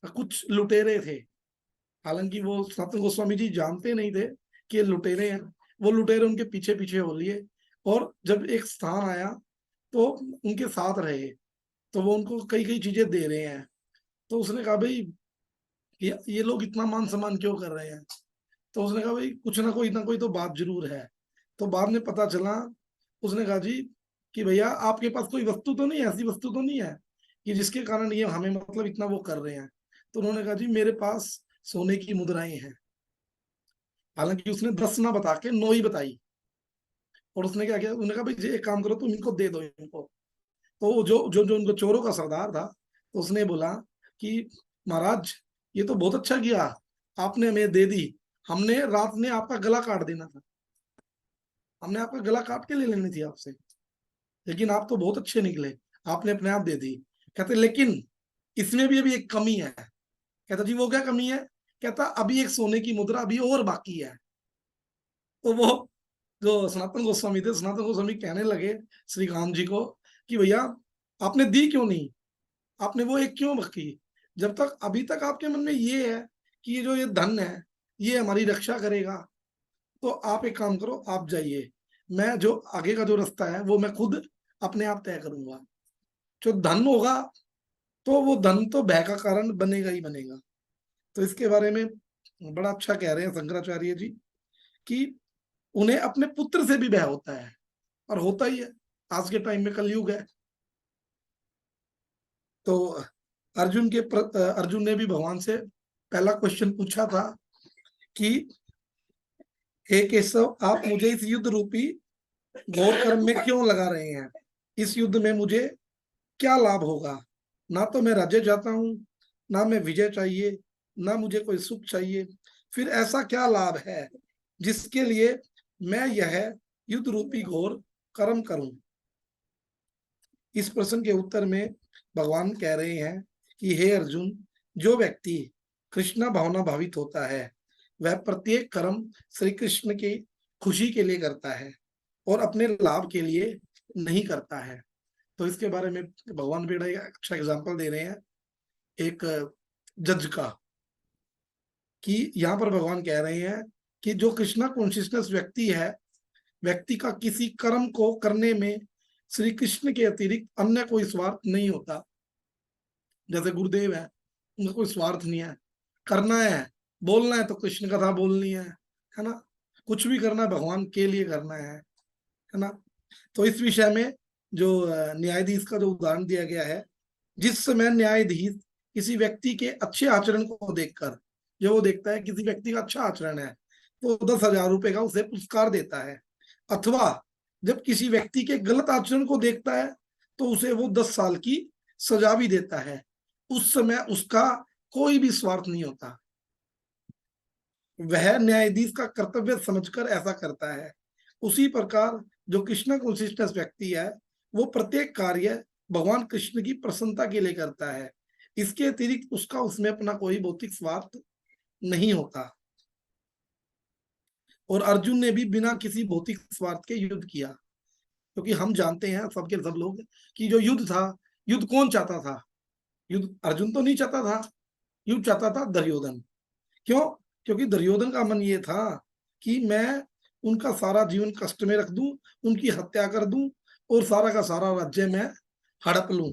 कुछ लुटेरे थे। हालांकि वो सनातन गोस्वामी जी जानते नहीं थे कि ये लुटेरे हैं। वो लुटेरे उनके पीछे पीछे हो लिए और जब एक स्थान आया तो उनके साथ रहे। तो वो उनको कई कई चीजें दे रहे हैं। तो उसने कहा भाई ये लोग इतना मान सम्मान क्यों कर रहे हैं। तो उसने कहा भाई कुछ ना कोई तो बात जरूर है। तो बाद में पता चला, उसने कहा जी कि भैया आपके पास कोई वस्तु तो नहीं है, ऐसी वस्तु तो नहीं है कि जिसके कारण ये हमें मतलब इतना वो कर रहे हैं। तो उन्होंने कहा जी मेरे पास सोने की मुद्राएं हैं। हालांकि उसने 10 ना बता के 9 ही बताई। और उसने क्या किया, उन्होंने कहा भाई एक काम करो तुम इनको दे दो इनको। तो जो जो जो उनको चोरों का सरदार था तो उसने बोला कि महाराज ये तो बहुत अच्छा किया, आपने हमें दे दी। हमने रात में आपका गला काट देना था, हमने आपका गला काट के ले लेनी थी आपसे, लेकिन आप तो बहुत अच्छे निकले, आपने अपने आप दे दी। कहते लेकिन इसमें भी अभी एक कमी है। कहता जी वो क्या कमी है। कहता अभी एक सोने की मुद्रा अभी और बाकी है। तो वो जो सनातन गोस्वामी थे, सनातन गोस्वामी कहने लगे श्रीकांत जी को कि भैया आपने दी क्यों नहीं, आपने वो एक क्यों रखी। जब तक अभी तक आपके मन में ये है कि ये जो ये धन है ये हमारी रक्षा करेगा, तो आप एक काम करो, आप जाइए, मैं जो आगे का जो रास्ता है वो मैं खुद अपने आप तय करूंगा। जो धन होगा तो वो धन तो भय का कारण बनेगा ही बनेगा। तो इसके बारे में बड़ा अच्छा कह रहे हैं शंकराचार्य जी कि उन्हें अपने पुत्र से भी भय होता है, और होता ही है, आज के टाइम में कलयुग है। तो अर्जुन ने भी भगवान से पहला क्वेश्चन पूछा था कि हे केशव आप मुझे इस युद्ध रूपी घोर कर्म में क्यों लगा रहे हैं, इस युद्ध में मुझे क्या लाभ होगा। ना तो मैं राज्य चाहता हूं, ना मैं विजय चाहिए, ना मुझे कोई सुख चाहिए, फिर ऐसा क्या लाभ है जिसके लिए मैं यह युद्ध रूपी घोर कर्म करूं। इस प्रश्न के उत्तर में भगवान कह रहे हैं कि हे अर्जुन, जो व्यक्ति कृष्णा भावना भावित होता है वह प्रत्येक कर्म श्री कृष्ण की खुशी के लिए करता है और अपने लाभ के लिए नहीं करता है। तो इसके बारे में भगवान बेड़ा एक अच्छा एग्जाम्पल दे रहे हैं एक जज का, कि यहाँ पर भगवान कह रहे हैं कि जो कृष्णा कॉन्शियसनेस व्यक्ति है, व्यक्ति का किसी कर्म को करने में श्री कृष्ण के अतिरिक्त अन्य कोई स्वार्थ नहीं होता। जैसे गुरुदेव है, उनका कोई स्वार्थ नहीं है, करना है बोलना है तो कृष्ण कथा बोलनी है ना, कुछ भी करना है भगवान के लिए करना है ना। तो इस विषय में जो न्यायाधीश का जो उदाहरण दिया गया है, जिस समय न्यायाधीश किसी व्यक्ति के अच्छे आचरण को देखकर, जो वो देखता है किसी व्यक्ति का अच्छा आचरण है, तो 10,000 रुपए का उसे पुरस्कार देता है। अथवा जब किसी व्यक्ति के गलत आचरण को देखता है तो उसे वो 10 साल की सजा भी देता है। उस समय उसका कोई भी स्वार्थ नहीं होता, वह न्यायाधीश का कर्तव्य समझकर ऐसा करता है। उसी प्रकार जो कृष्ण कॉन्शियस व्यक्ति है, वो प्रत्येक कार्य भगवान कृष्ण की प्रसन्नता के लिए करता है। इसके अतिरिक्त उसका उसमें अपना कोई भौतिक स्वार्थ नहीं होता। और अर्जुन ने भी बिना किसी भौतिक स्वार्थ के युद्ध किया, क्योंकि हम जानते हैं सबके सब लोग कि जो युद्ध था, युद्ध कौन चाहता था? युद्ध अर्जुन तो नहीं चाहता था, युद्ध चाहता था दुर्योधन। क्यों? क्योंकि दुर्योधन का मन ये था कि मैं उनका सारा जीवन कष्ट में रख दूं, उनकी हत्या कर दूं और सारा का सारा राज्य मैं हड़प लूं।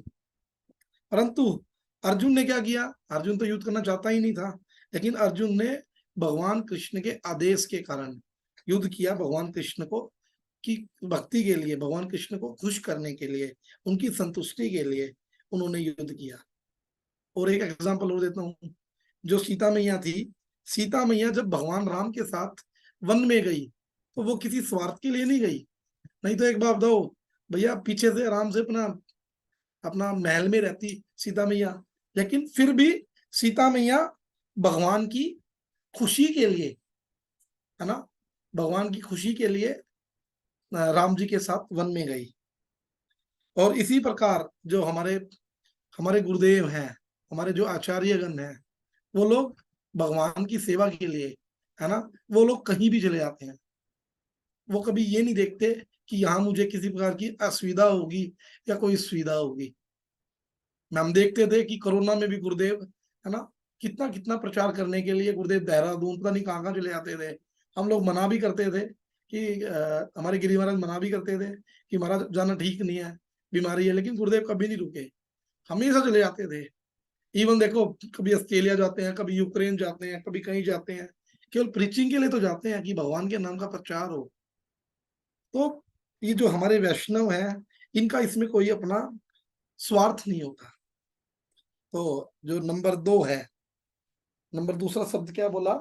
परंतु अर्जुन ने क्या किया? अर्जुन तो युद्ध करना चाहता ही नहीं था, लेकिन अर्जुन ने भगवान कृष्ण के आदेश के कारण युद्ध किया। भगवान कृष्ण को की भक्ति के लिए, भगवान कृष्ण को खुश करने के लिए, उनकी संतुष्टि के लिए उन्होंने युद्ध किया। और एक एग्जांपल और देता हूं, जो सीता मैया थी, सीता मैया जब भगवान राम के साथ वन में गई तो वो किसी स्वार्थ के लिए नहीं गई। नहीं तो एक बात दो भैया, पीछे से आराम से अपना अपना महल में रहती सीता मैया, लेकिन फिर भी सीता मैया भगवान की खुशी के लिए, है ना, भगवान की खुशी के लिए राम जी के साथ वन में गई। और इसी प्रकार जो हमारे हमारे गुरुदेव हैं, हमारे जो आचार्यगण हैं, वो लोग भगवान की सेवा के लिए, है ना, वो लोग कहीं भी चले जाते हैं। वो कभी ये नहीं देखते कि यहाँ मुझे किसी प्रकार की असुविधा होगी या कोई सुविधा होगी। हम देखते थे कि कोरोना में भी गुरुदेव, है ना, कितना कितना प्रचार करने के लिए गुरुदेव देहरादून पता नहीं कहाँ कहाँ चले जाते थे। हम लोग मना भी करते थे कि हमारे गिरी महाराज मना भी करते थे कि महाराज जाना ठीक नहीं है, बीमारी है, लेकिन गुरुदेव कभी नहीं रुके, हमेशा चले जाते थे। इवन देखो, कभी ऑस्ट्रेलिया जाते हैं, कभी यूक्रेन जाते हैं, कभी कहीं जाते हैं, केवल प्रीचिंग के लिए तो जाते हैं कि भगवान के नाम का प्रचार हो। तो ये जो हमारे वैष्णव हैं, इनका इसमें कोई अपना स्वार्थ नहीं होता। तो जो नंबर 2 है, नंबर दूसरा शब्द क्या बोला?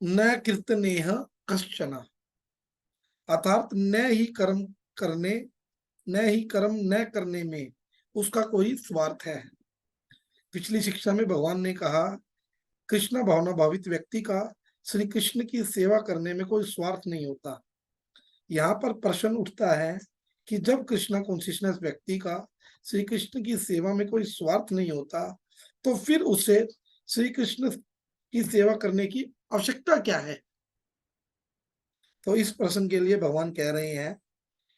न कीर्तनेह कश्चन, अर्थात न ही कर्म करने, न ही कर्म न करने में उसका कोई स्वार्थ है। पिछली शिक्षा में भगवान ने कहा, कृष्ण भावना भावित व्यक्ति का श्री कृष्ण की सेवा करने में कोई स्वार्थ नहीं होता। यहाँ पर प्रश्न उठता है कि जब कृष्णा कॉन्शियसनेस व्यक्ति का श्री कृष्ण की सेवा में कोई स्वार्थ नहीं होता, तो फिर उसे श्री कृष्ण की सेवा करने की आवश्यकता क्या है? तो इस प्रश्न के लिए भगवान कह रहे हैं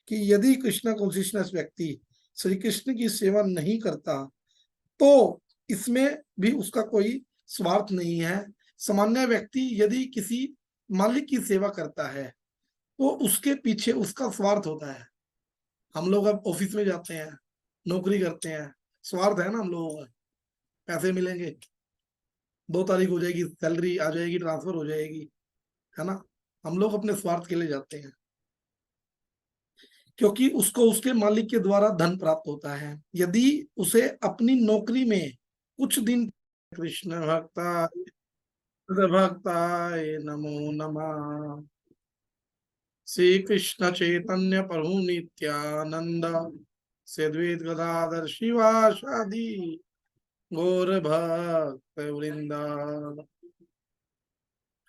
कि यदि कृष्णा कॉन्शियसनेस व्यक्ति श्री कृष्ण की सेवा नहीं करता तो इसमें भी उसका कोई स्वार्थ नहीं है। सामान्य व्यक्ति यदि किसी मालिक की सेवा करता है तो उसके पीछे उसका स्वार्थ होता है। हम लोग अब ऑफिस में जाते हैं, नौकरी करते हैं, स्वार्थ है ना हम लोगों का, पैसे मिलेंगे, 2 तारीख हो जाएगी, सैलरी आ जाएगी, ट्रांसफर हो जाएगी, है ना। हम लोग अपने स्वार्थ के लिए जाते हैं, क्योंकि उसको उसके मालिक के द्वारा धन प्राप्त होता है। यदि उसे अपनी नौकरी में कुछ दिन, कृष्ण भक्ताय नमो नमः, श्री कृष्ण चैतन्य प्रभु नित्यानंद, से द्वैत गदाधर शिवासादि गौर भक्त वृंदा।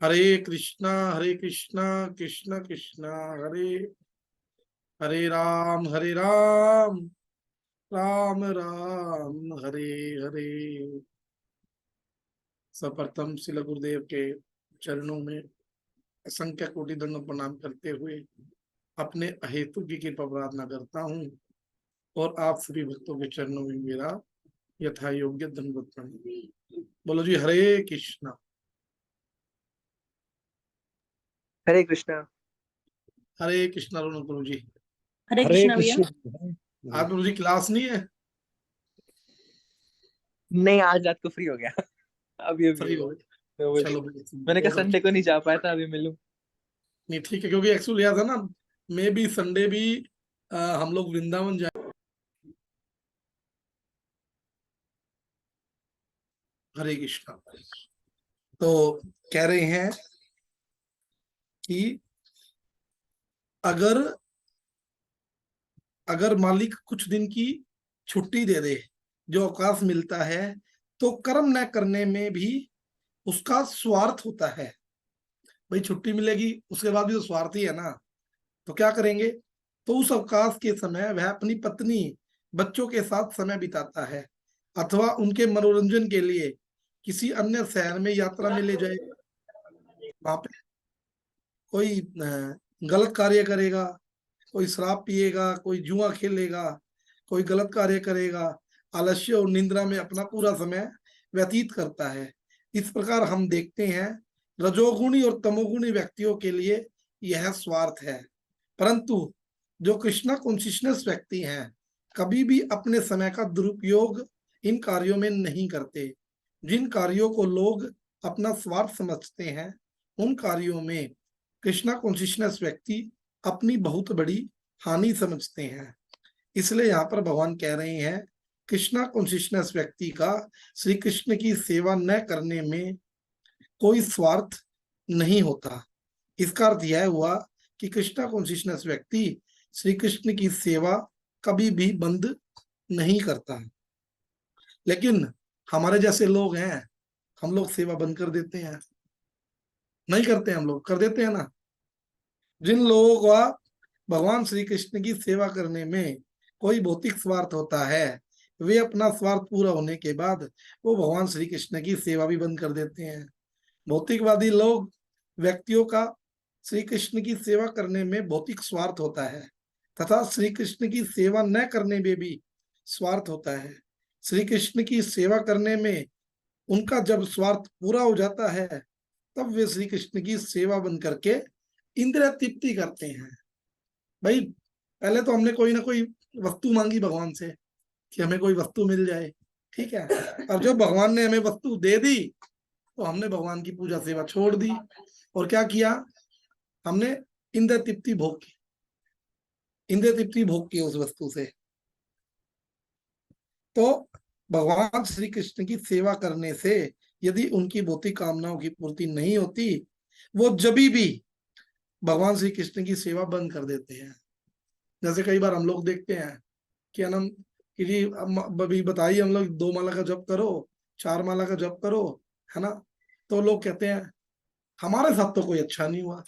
हरे कृष्णा कृष्ण कृष्ण हरे हरे, हरे राम राम राम हरे हरे। सर्वप्रथम श्री गुरुदेव के चरणों में असंख्य कोटि दंड प्रणाम करते हुए अपने अहेतु की कृपा प्रार्थना करता हूँ और आप सभी भक्तों के चरणों में मेरा यथा योग्य दंडवत प्रणाम। बोलो जी हरे कृष्णा। हरे कृष्णा। हरे कृष्णा। रोनक गुरु जी, हरे हरे कृष्णा भैया। कृष्ण। आज गुरु जी क्लास नहीं है? नहीं, आज रात को फ्री हो गया। अभी फ्री हो हुआ। गए? तो चलो मैंने कहा बहुत संडे अच्छा। को नहीं जा पाया था, अभी मिलूं। नहीं ठीक है, क्योंकि एक्चुअली याद है ना, मैं भी संडे भी हम लोग वृंदावन जाए हरे कृष्णा। तो कह रहे हैं कि अगर अगर मालिक कुछ दिन की छुट्टी दे दे, जो अवकाश मिलता है, तो कर्म न करने में भी उसका स्वार्थ होता है। भाई छुट्टी मिलेगी, उसके बाद भी तो स्वार्थी है ना, तो क्या करेंगे? तो उस अवकाश के समय वह अपनी पत्नी, बच्चों के साथ समय बिताता है, अथवा उनके मनोरंजन के लिए किसी अन्य शहर में यात्रा में ले जाए। वहां पे कोई गलत कार्य करेगा, कोई शराब पिएगा, कोई जुआ खेलेगा, कोई गलत कार्य करेगा, आलस्य और निंद्रा में अपना पूरा समय व्यतीत करता है। इस प्रकार हम देखते हैं रजोगुणी और तमोगुणी व्यक्तियों के लिए यह स्वार्थ है, परंतु जो कृष्णा कॉन्शियसनेस व्यक्ति हैं कभी भी अपने समय का दुरुपयोग इन कार्यों में नहीं करते। जिन कार्यों को लोग अपना स्वार्थ समझते हैं, उन कार्यों में कृष्णा कॉन्शियसनेस व्यक्ति अपनी बहुत बड़ी हानि समझते हैं। इसलिए यहाँ पर भगवान कह रहे हैं कृष्णा कॉन्शियसनेस व्यक्ति का श्री कृष्ण की सेवा न करने में कोई स्वार्थ नहीं होता। इसका अर्थ यह हुआ कि कृष्णा कॉन्शियसनेस व्यक्ति श्री कृष्ण की सेवा कभी भी बंद नहीं करता। लेकिन हमारे जैसे लोग हैं, हम लोग सेवा बंद कर देते हैं, नहीं करते, हम लोग कर देते हैं ना। जिन लोगों का भगवान श्री कृष्ण की सेवा करने में कोई भौतिक स्वार्थ होता है, वे अपना स्वार्थ पूरा होने के बाद वो भगवान श्री कृष्ण की सेवा भी बंद कर देते हैं। भौतिकवादी लोग व्यक्तियों का श्री कृष्ण की सेवा करने में भौतिक स्वार्थ होता है तथा श्री कृष्ण की सेवा न करने में भी स्वार्थ होता है। श्री कृष्ण की सेवा करने में उनका जब स्वार्थ पूरा हो जाता है, तब वे श्री कृष्ण की सेवा बंद करके इंद्रिय तृप्ति करते हैं। भाई पहले तो हमने कोई ना कोई वस्तु मांगी भगवान से कि हमें कोई वस्तु मिल जाए, ठीक है। और जब भगवान ने हमें वस्तु दे दी तो हमने भगवान की पूजा सेवा छोड़ दी और क्या किया? हमने इंद्रिय तृप्ति भोग की, इंद्रिय तृप्ति भोग की उस वस्तु से। तो भगवान श्री कृष्ण की सेवा करने से यदि उनकी भौतिक कामनाओं की पूर्ति नहीं होती, वो जभी भी भगवान श्री कृष्ण की सेवा बंद कर देते हैं। जैसे कई बार हम लोग देखते हैं कि हम कि जी अभी बताइए, हम लोग 2 माला का जप करो, 4 माला का जप करो, है ना, तो लोग कहते हैं हमारे साथ तो कोई अच्छा नहीं हुआ,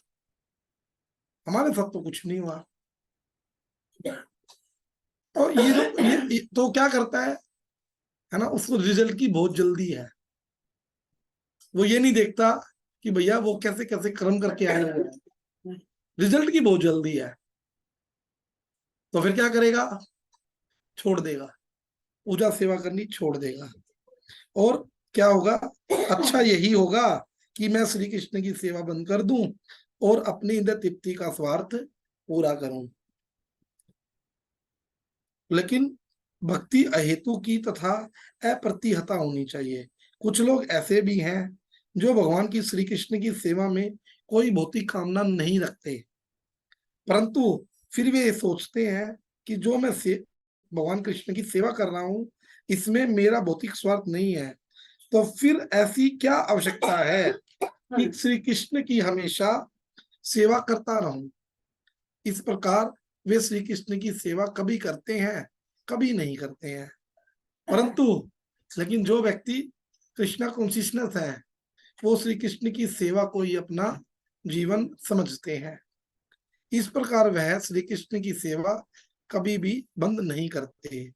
हमारे साथ तो कुछ नहीं हुआ। तो ये जो ये तो क्या करता है ना, उसको रिजल्ट की बहुत जल्दी है। वो ये नहीं देखता कि भैया वो कैसे कैसे कर्म करके आए हुए हैं, रिजल्ट की बहुत जल्दी है। तो फिर क्या करेगा? छोड़ देगा, पूजा सेवा करनी छोड़ देगा। और क्या होगा? अच्छा यही होगा कि मैं श्री कृष्ण की सेवा बंद कर दूं और अपनी इंद्रिय तृप्ति का स्वार्थ पूरा करूं। लेकिन भक्ति अहेतु की तथा अप्रतिहता होनी चाहिए। कुछ लोग ऐसे भी हैं जो भगवान की श्री कृष्ण की सेवा में कोई भौतिक कामना नहीं रखते, परंतु फिर वे सोचते हैं कि जो मैं भगवान कृष्ण की सेवा कर रहा हूं, इसमें मेरा भौतिक स्वार्थ नहीं है, तो फिर ऐसी क्या आवश्यकता है कि श्री कृष्ण की हमेशा सेवा करता रहूं। इस प्रकार वे श्री कृष्ण की सेवा कभी करते हैं, कभी नहीं करते हैं। परंतु लेकिन जो व्यक्ति कृष्णा कॉन्शियसनेस है, वो श्री कृष्ण की सेवा को ही अपना जीवन समझते हैं। इस प्रकार वह श्री कृष्ण की सेवा कभी भी बंद नहीं करते।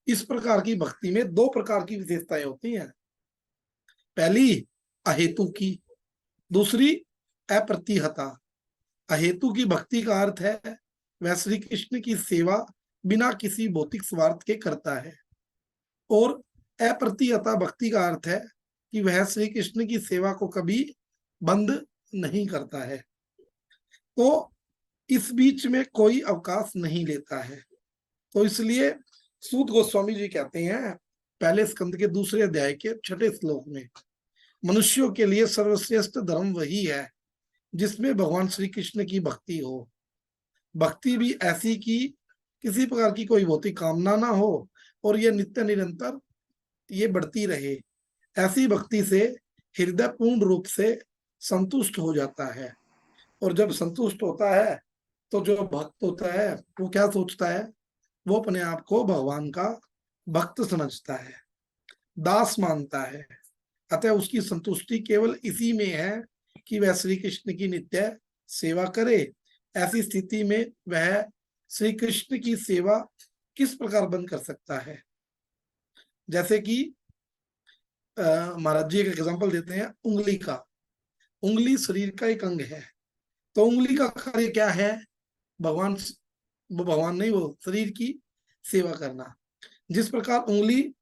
इस प्रकार की भक्ति में 2 प्रकार की विशेषताएं होती हैं। पहली अहेतु की, दूसरी अप्रतिहता। अहेतु की भक्ति का अर्थ है वह श्री कृष्ण की सेवा बिना किसी भौतिक स्वार्थ के करता है, और अप्रतिहता भक्ति का अर्थ है कि वह श्री कृष्ण की सेवा को कभी बंद नहीं करता है। तो इस बीच में कोई अवकाश नहीं लेता है। तो इसलिए सूत गोस्वामी जी कहते हैं पहले स्कंद के 2 अध्याय के 6 श्लोक में, मनुष्यों के लिए सर्वश्रेष्ठ धर्म वही है जिसमें भगवान श्री कृष्ण की भक्ति हो। भक्ति भी ऐसी कि किसी प्रकार की कोई भौतिक कामना ना हो और यह नित्य निरंतर ये बढ़ती रहे। ऐसी भक्ति से हृदय पूर्ण रूप से संतुष्ट हो जाता है। और जब संतुष्ट होता है तो जो भक्त होता है वो क्या सोचता है, वो अपने आप को भगवान का भक्त समझता है, दास मानता है। अतः उसकी संतुष्टि केवल इसी में है कि वह श्री कृष्ण की नित्य सेवा करे। ऐसी स्थिति में वह श्री कृष्ण की सेवा किस प्रकार बंद कर सकता है? जैसे कि महाराज जी एक एग्जांपल देते हैं उंगली का। उंगली शरीर का एक अंग है, तो उंगली का कार्य क्या है? भगवान, वो भगवान नहीं, वो शरीर की सेवा करना। जिस प्रकार उंगली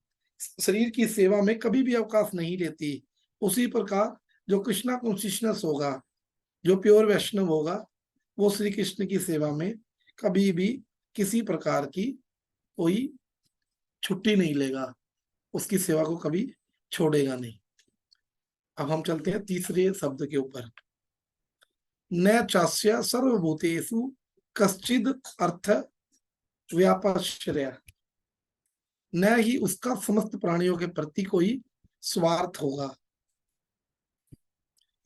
शरीर की सेवा में कभी भी अवकाश नहीं लेती, उसी प्रकार जो कृष्णा कॉन्शियसनेस होगा, जो प्योर वैष्णव होगा, वो श्री कृष्ण की सेवा में कभी भी किसी प्रकार की कोई छुट्टी नहीं लेगा, उसकी सेवा को कभी छोड़ेगा नहीं। अब हम चलते हैं तीसरे शब्द के ऊपर। न चास्य सर्वभूतेषु कश्चिद अर्थ व्यापाश्रय, न ही उसका समस्त प्राणियों के प्रति कोई स्वार्थ होगा।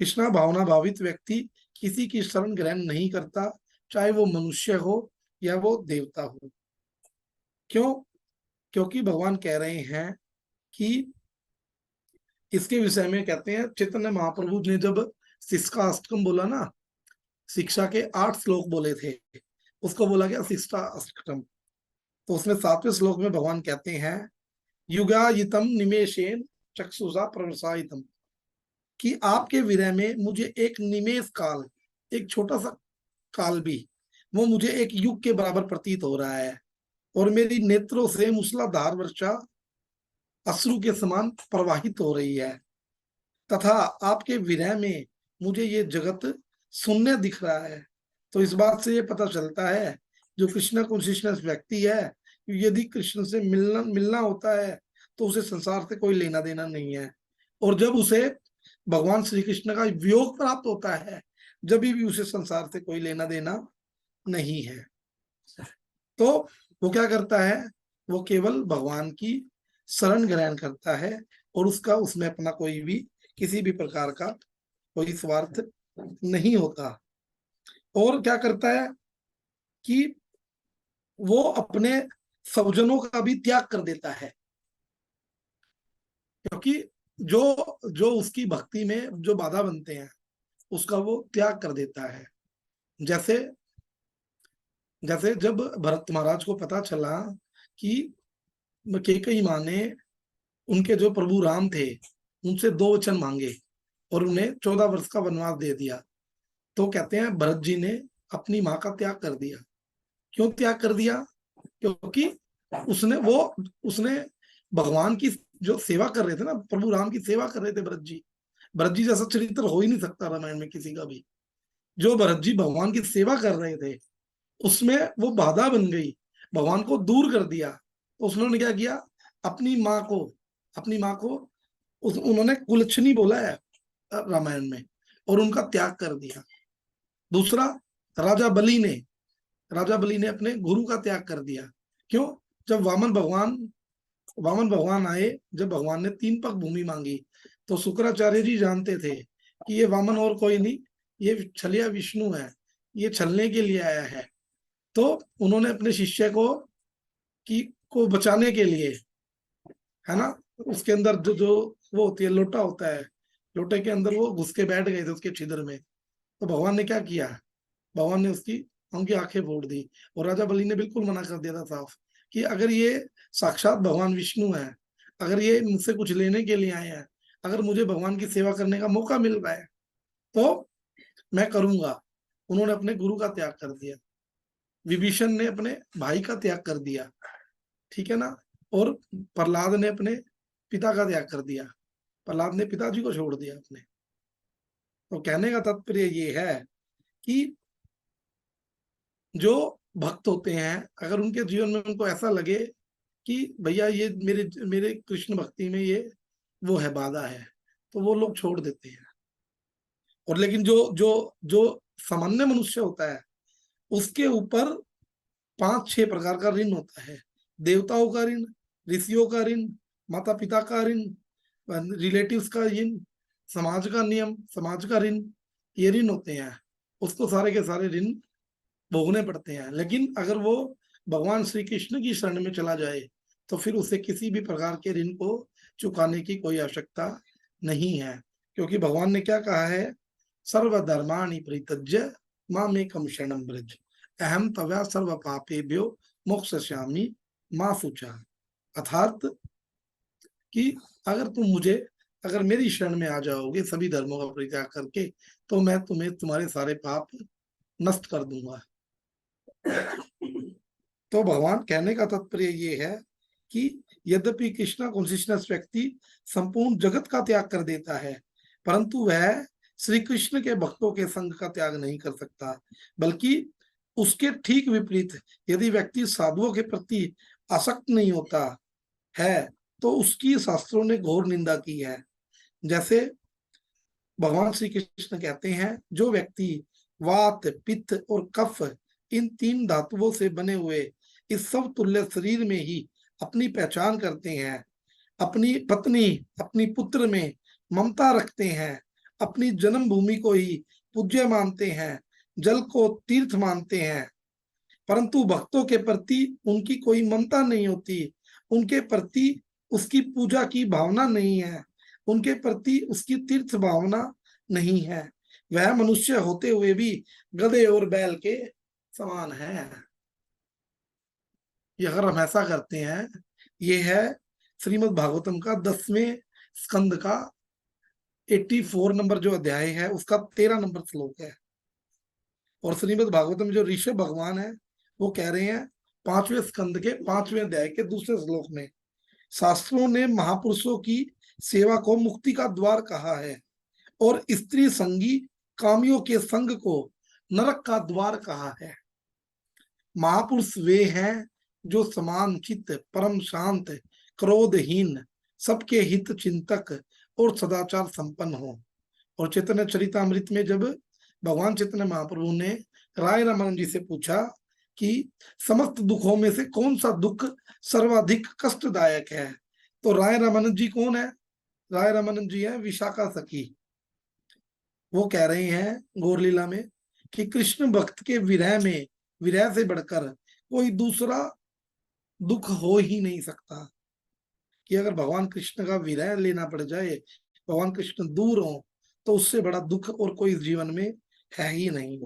कृष्णा भावना भावित व्यक्ति किसी की शरण ग्रहण नहीं करता, चाहे वो मनुष्य हो या वो देवता हो। क्यों? क्योंकि भगवान कह रहे हैं कि इसके विषय में कहते हैं, चैतन्य महाप्रभु ने जब शिक्षा अष्टकम बोला ना, शिक्षा के 8 श्लोक बोले थे, उसको बोला गया शिक्षा अष्टकम। तो उसमें 7वें श्लोक में भगवान कहते हैं, युगायितम निमेषेन चक्षुषा प्रवसायितम, कि आपके विरह में मुझे एक निमेष काल, एक छोटा सा काल भी, वो मुझे एक युग के बराबर प्रतीत हो रहा है, और मेरी नेत्रों से मूसलाधार वर्षा अश्रु के समान प्रवाहित हो रही है, तथा आपके विरह में मुझे ये जगत शून्य दिख रहा है। तो इस बात से ये पता चलता है, जो कृष्ण कॉन्शियसनेस व्यक्ति है, यदि कृष्ण से मिलना होता है तो उसे संसार से कोई लेना देना नहीं है, और जब उसे भगवान श्री कृष्ण का वियोग प्राप्त होता है, जब भी उसे संसार से कोई लेना देना नहीं है। तो वो क्या करता है? वो केवल भगवान की शरण ग्रहण करता है, और उसका उसमें अपना कोई भी किसी भी प्रकार का कोई स्वार्थ नहीं होता। और क्या करता है कि वो अपने स्वजनों का भी त्याग कर देता है, क्योंकि जो जो उसकी भक्ति में जो बाधा बनते हैं उसका वो त्याग कर देता है। जैसे जैसे जब भरत महाराज को पता चला कि कैकेयी माँ ने उनके जो प्रभु राम थे उनसे 2 वचन मांगे और उन्हें 14 वर्ष का वनवास दे दिया, तो कहते हैं भरत जी ने अपनी माँ का त्याग कर दिया। क्यों त्याग कर दिया? क्योंकि उसने भगवान की जो सेवा कर रहे थे ना, प्रभु राम की सेवा कर रहे थे भरत जी जैसा चरित्र हो ही नहीं सकता रामायण में किसी का भी। जो भरत जी भगवान की सेवा कर रहे थे उसमें वो बाधा बन गई, भगवान को दूर कर दिया। तो उन्होंने क्या किया? अपनी माँ को उन्होंने कुलच्छनी बोला है रामायण में, और उनका त्याग कर दिया। दूसरा, राजा बलि ने अपने गुरु का त्याग कर दिया। क्यों? जब वामन भगवान आए, जब भगवान ने 3 पग भूमि मांगी, तो शुक्राचार्य जी जानते थे कि ये वामन और कोई नहीं, ये छलिया विष्णु है, ये छलने के लिए आया है। तो उन्होंने अपने शिष्य को बचाने के लिए, है ना, उसके अंदर जो वो होती है, लोटा होता है, लोटे के अंदर वो घुस के बैठ गए थे उसके छिद्र में। तो भगवान ने क्या किया? भगवान ने उनकी आंखें फोड़ दी, और राजा बलि ने बिल्कुल मना कर दिया था साफ कि अगर ये साक्षात भगवान विष्णु है, अगर ये मुझसे कुछ लेने के लिए आए हैं, अगर मुझे भगवान की सेवा करने का मौका मिल रहा है तो मैं करूंगा। उन्होंने अपने गुरु का त्याग कर दिया। विभीषण ने अपने भाई का त्याग कर दिया, ठीक है ना, और प्रहलाद ने अपने पिता का त्याग कर दिया। प्रहलाद ने पिताजी को छोड़ दिया अपने। तो कहने का तात्पर्य ये है कि जो भक्त होते हैं, अगर उनके जीवन में उनको ऐसा लगे कि भैया ये मेरे कृष्ण भक्ति में ये वो है, बाधा है, तो वो लोग छोड़ देते हैं। और लेकिन जो सामान्य मनुष्य होता है उसके ऊपर 5-6 प्रकार का ऋण होता है। देवताओं का ऋण, ऋषियों का ऋण, माता पिता का ऋण, रिलेटिव्स का ऋण, समाज का नियम, समाज का ऋण, ये ऋण होते हैं, उसको सारे के सारे ऋण भोगने पड़ते हैं। लेकिन अगर वो भगवान श्री कृष्ण की शरण में चला जाए तो फिर उसे किसी भी प्रकार के ऋण को चुकाने की कोई आवश्यकता नहीं है, क्योंकि भगवान ने क्या कहा है, सर्वधर्माणि परित्यज्य मामेकं शरणं व्रज अहम त्वया सर्व पापेभ्यो मोक्षयिष्यामि मा शुचा। अर्थात कि अगर मेरी शरण में आ जाओगे सभी धर्मों का परित्याग करके, तो मैं तुम्हें तुम्हारे सारे पाप नष्ट कर दूंगा। तो भगवान कहने का तात्पर्य ये है कि यद्यपि कृष्णा कॉन्शियसनेस व्यक्ति संपूर्ण जगत का त्याग कर देता है, परंतु वह श्री कृष्ण के भक्तों के संग का त्याग नहीं कर सकता, बल्कि उसके ठीक विपरीत यदि व्यक्ति साधुओं के प्रति आसक्त नहीं होता है तो उसकी शास्त्रों ने घोर निंदा की है। जैसे भगवान श्री कृष्ण कहते हैं, जो व्यक्ति वात, पित्त और कफ इन 3 धातुओं से बने हुए इस सब तुल्य शरीर में ही अपनी पहचान करते हैं, अपनी पत्नी, अपनी पुत्र में ममता रखते हैं, अपनी जन्मभूमि को ही पूज्य मानते हैं, जल को तीर्थ मानते हैं, परंतु भक्तों के प्रति उनकी कोई ममता नहीं होती, उनके प्रति उसकी पूजा की भावना नहीं है, उनके प्रति उसकी तीर्थ भावना नहीं है, वह मनुष्य होते हुए भी गधे और बैल के समान है। ये अगर हम ऐसा करते हैं, ये है श्रीमद् भागवतम का 10वें स्कंद का 84 नंबर जो अध्याय है उसका 13 नंबर श्लोक है। और श्रीमद् भागवतम जो ऋषभ भगवान है वो कह रहे हैं 5वें स्कंद के 5वें अध्याय के दूसरे श्लोक में, शास्त्रों ने महापुरुषों की सेवा को मुक्ति का द्वार कहा है और स्त्री संगी कामियों के संग को नरक का द्वार कहा है। महापुरुष वे हैं जो समान चित्त, परम शांत, क्रोधहीन, सबके हित चिंतक और सदाचार संपन्न हो। और चैतन्य चरितामृत में जब भगवान चैतन्य महाप्रभु ने राय रामानंद जी से पूछा कि समस्त दुखों में से कौन सा दुख सर्वाधिक कष्टदायक है, तो राय रामानंद जी कौन है? राय रामानंद जी है विशाखा सखी। वो कह रहे हैं गौर लीला में कि कृष्ण भक्त के विरह से बढ़कर कोई दूसरा दुख हो ही नहीं सकता, कि अगर भगवान कृष्ण का विरह लेना पड़ जाए, भगवान कृष्ण दूर हो, तो उससे बड़ा दुख और कोई जीवन में है ही नहीं।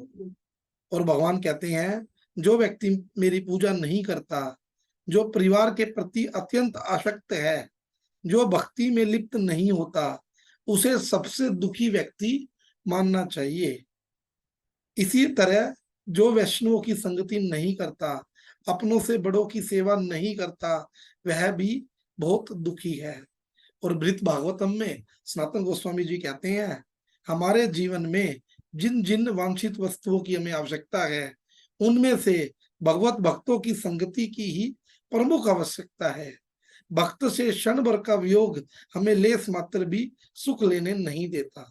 और भगवान कहते हैं, जो व्यक्ति मेरी पूजा नहीं करता, जो परिवार के प्रति अत्यंत आसक्त है, जो भक्ति में लिप्त नहीं होता, उसे सबसे दुखी व्यक्ति मानना चाहिए। इसी तरह जो वैष्णवों की संगति नहीं करता, अपनों से बड़ों की सेवा नहीं करता, वह भी बहुत दुखी है। और बृहद भागवतम में सनातन गोस्वामी जी कहते हैं, हमारे जीवन में जिन जिन वांछित वस्तुओं की हमें आवश्यकता है, उनमें से भगवत भक्तों की संगति की ही प्रमुख आवश्यकता है। भक्त से क्षण भर का वियोग हमें लेस मात्र भी सुख लेने नहीं देता।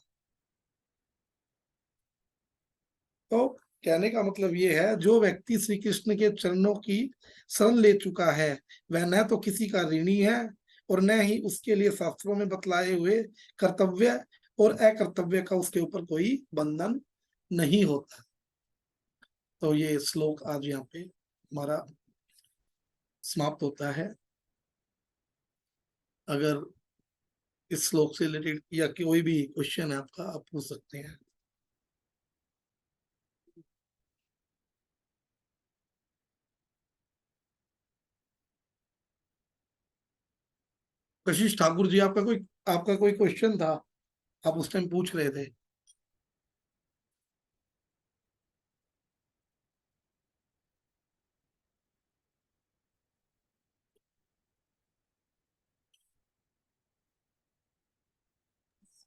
तो कहने का मतलब ये है, जो व्यक्ति श्री कृष्ण के चरणों की शरण ले चुका है, वह न तो किसी का ऋणी है और न ही उसके लिए शास्त्रों में बतलाए हुए कर्तव्य और अकर्तव्य का उसके ऊपर कोई बंधन नहीं होता। तो ये श्लोक आज यहाँ पे हमारा समाप्त होता है। अगर इस श्लोक से रिलेटेड या कोई भी क्वेश्चन है आपका, आप पूछ सकते हैं। कशिश ठाकुर जी, आपका कोई क्वेश्चन था, आप उस टाइम पूछ रहे थे।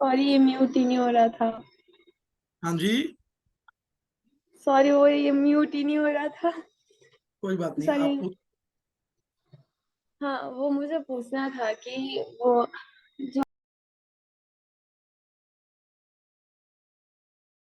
सॉरी, ये म्यूट ही नहीं हो रहा था। हाँ जी, सॉरी, वो ये म्यूट ही नहीं हो रहा था। कोई बात नहीं, सॉरी। आप पूछ। हाँ, वो मुझे पूछना था कि वो जो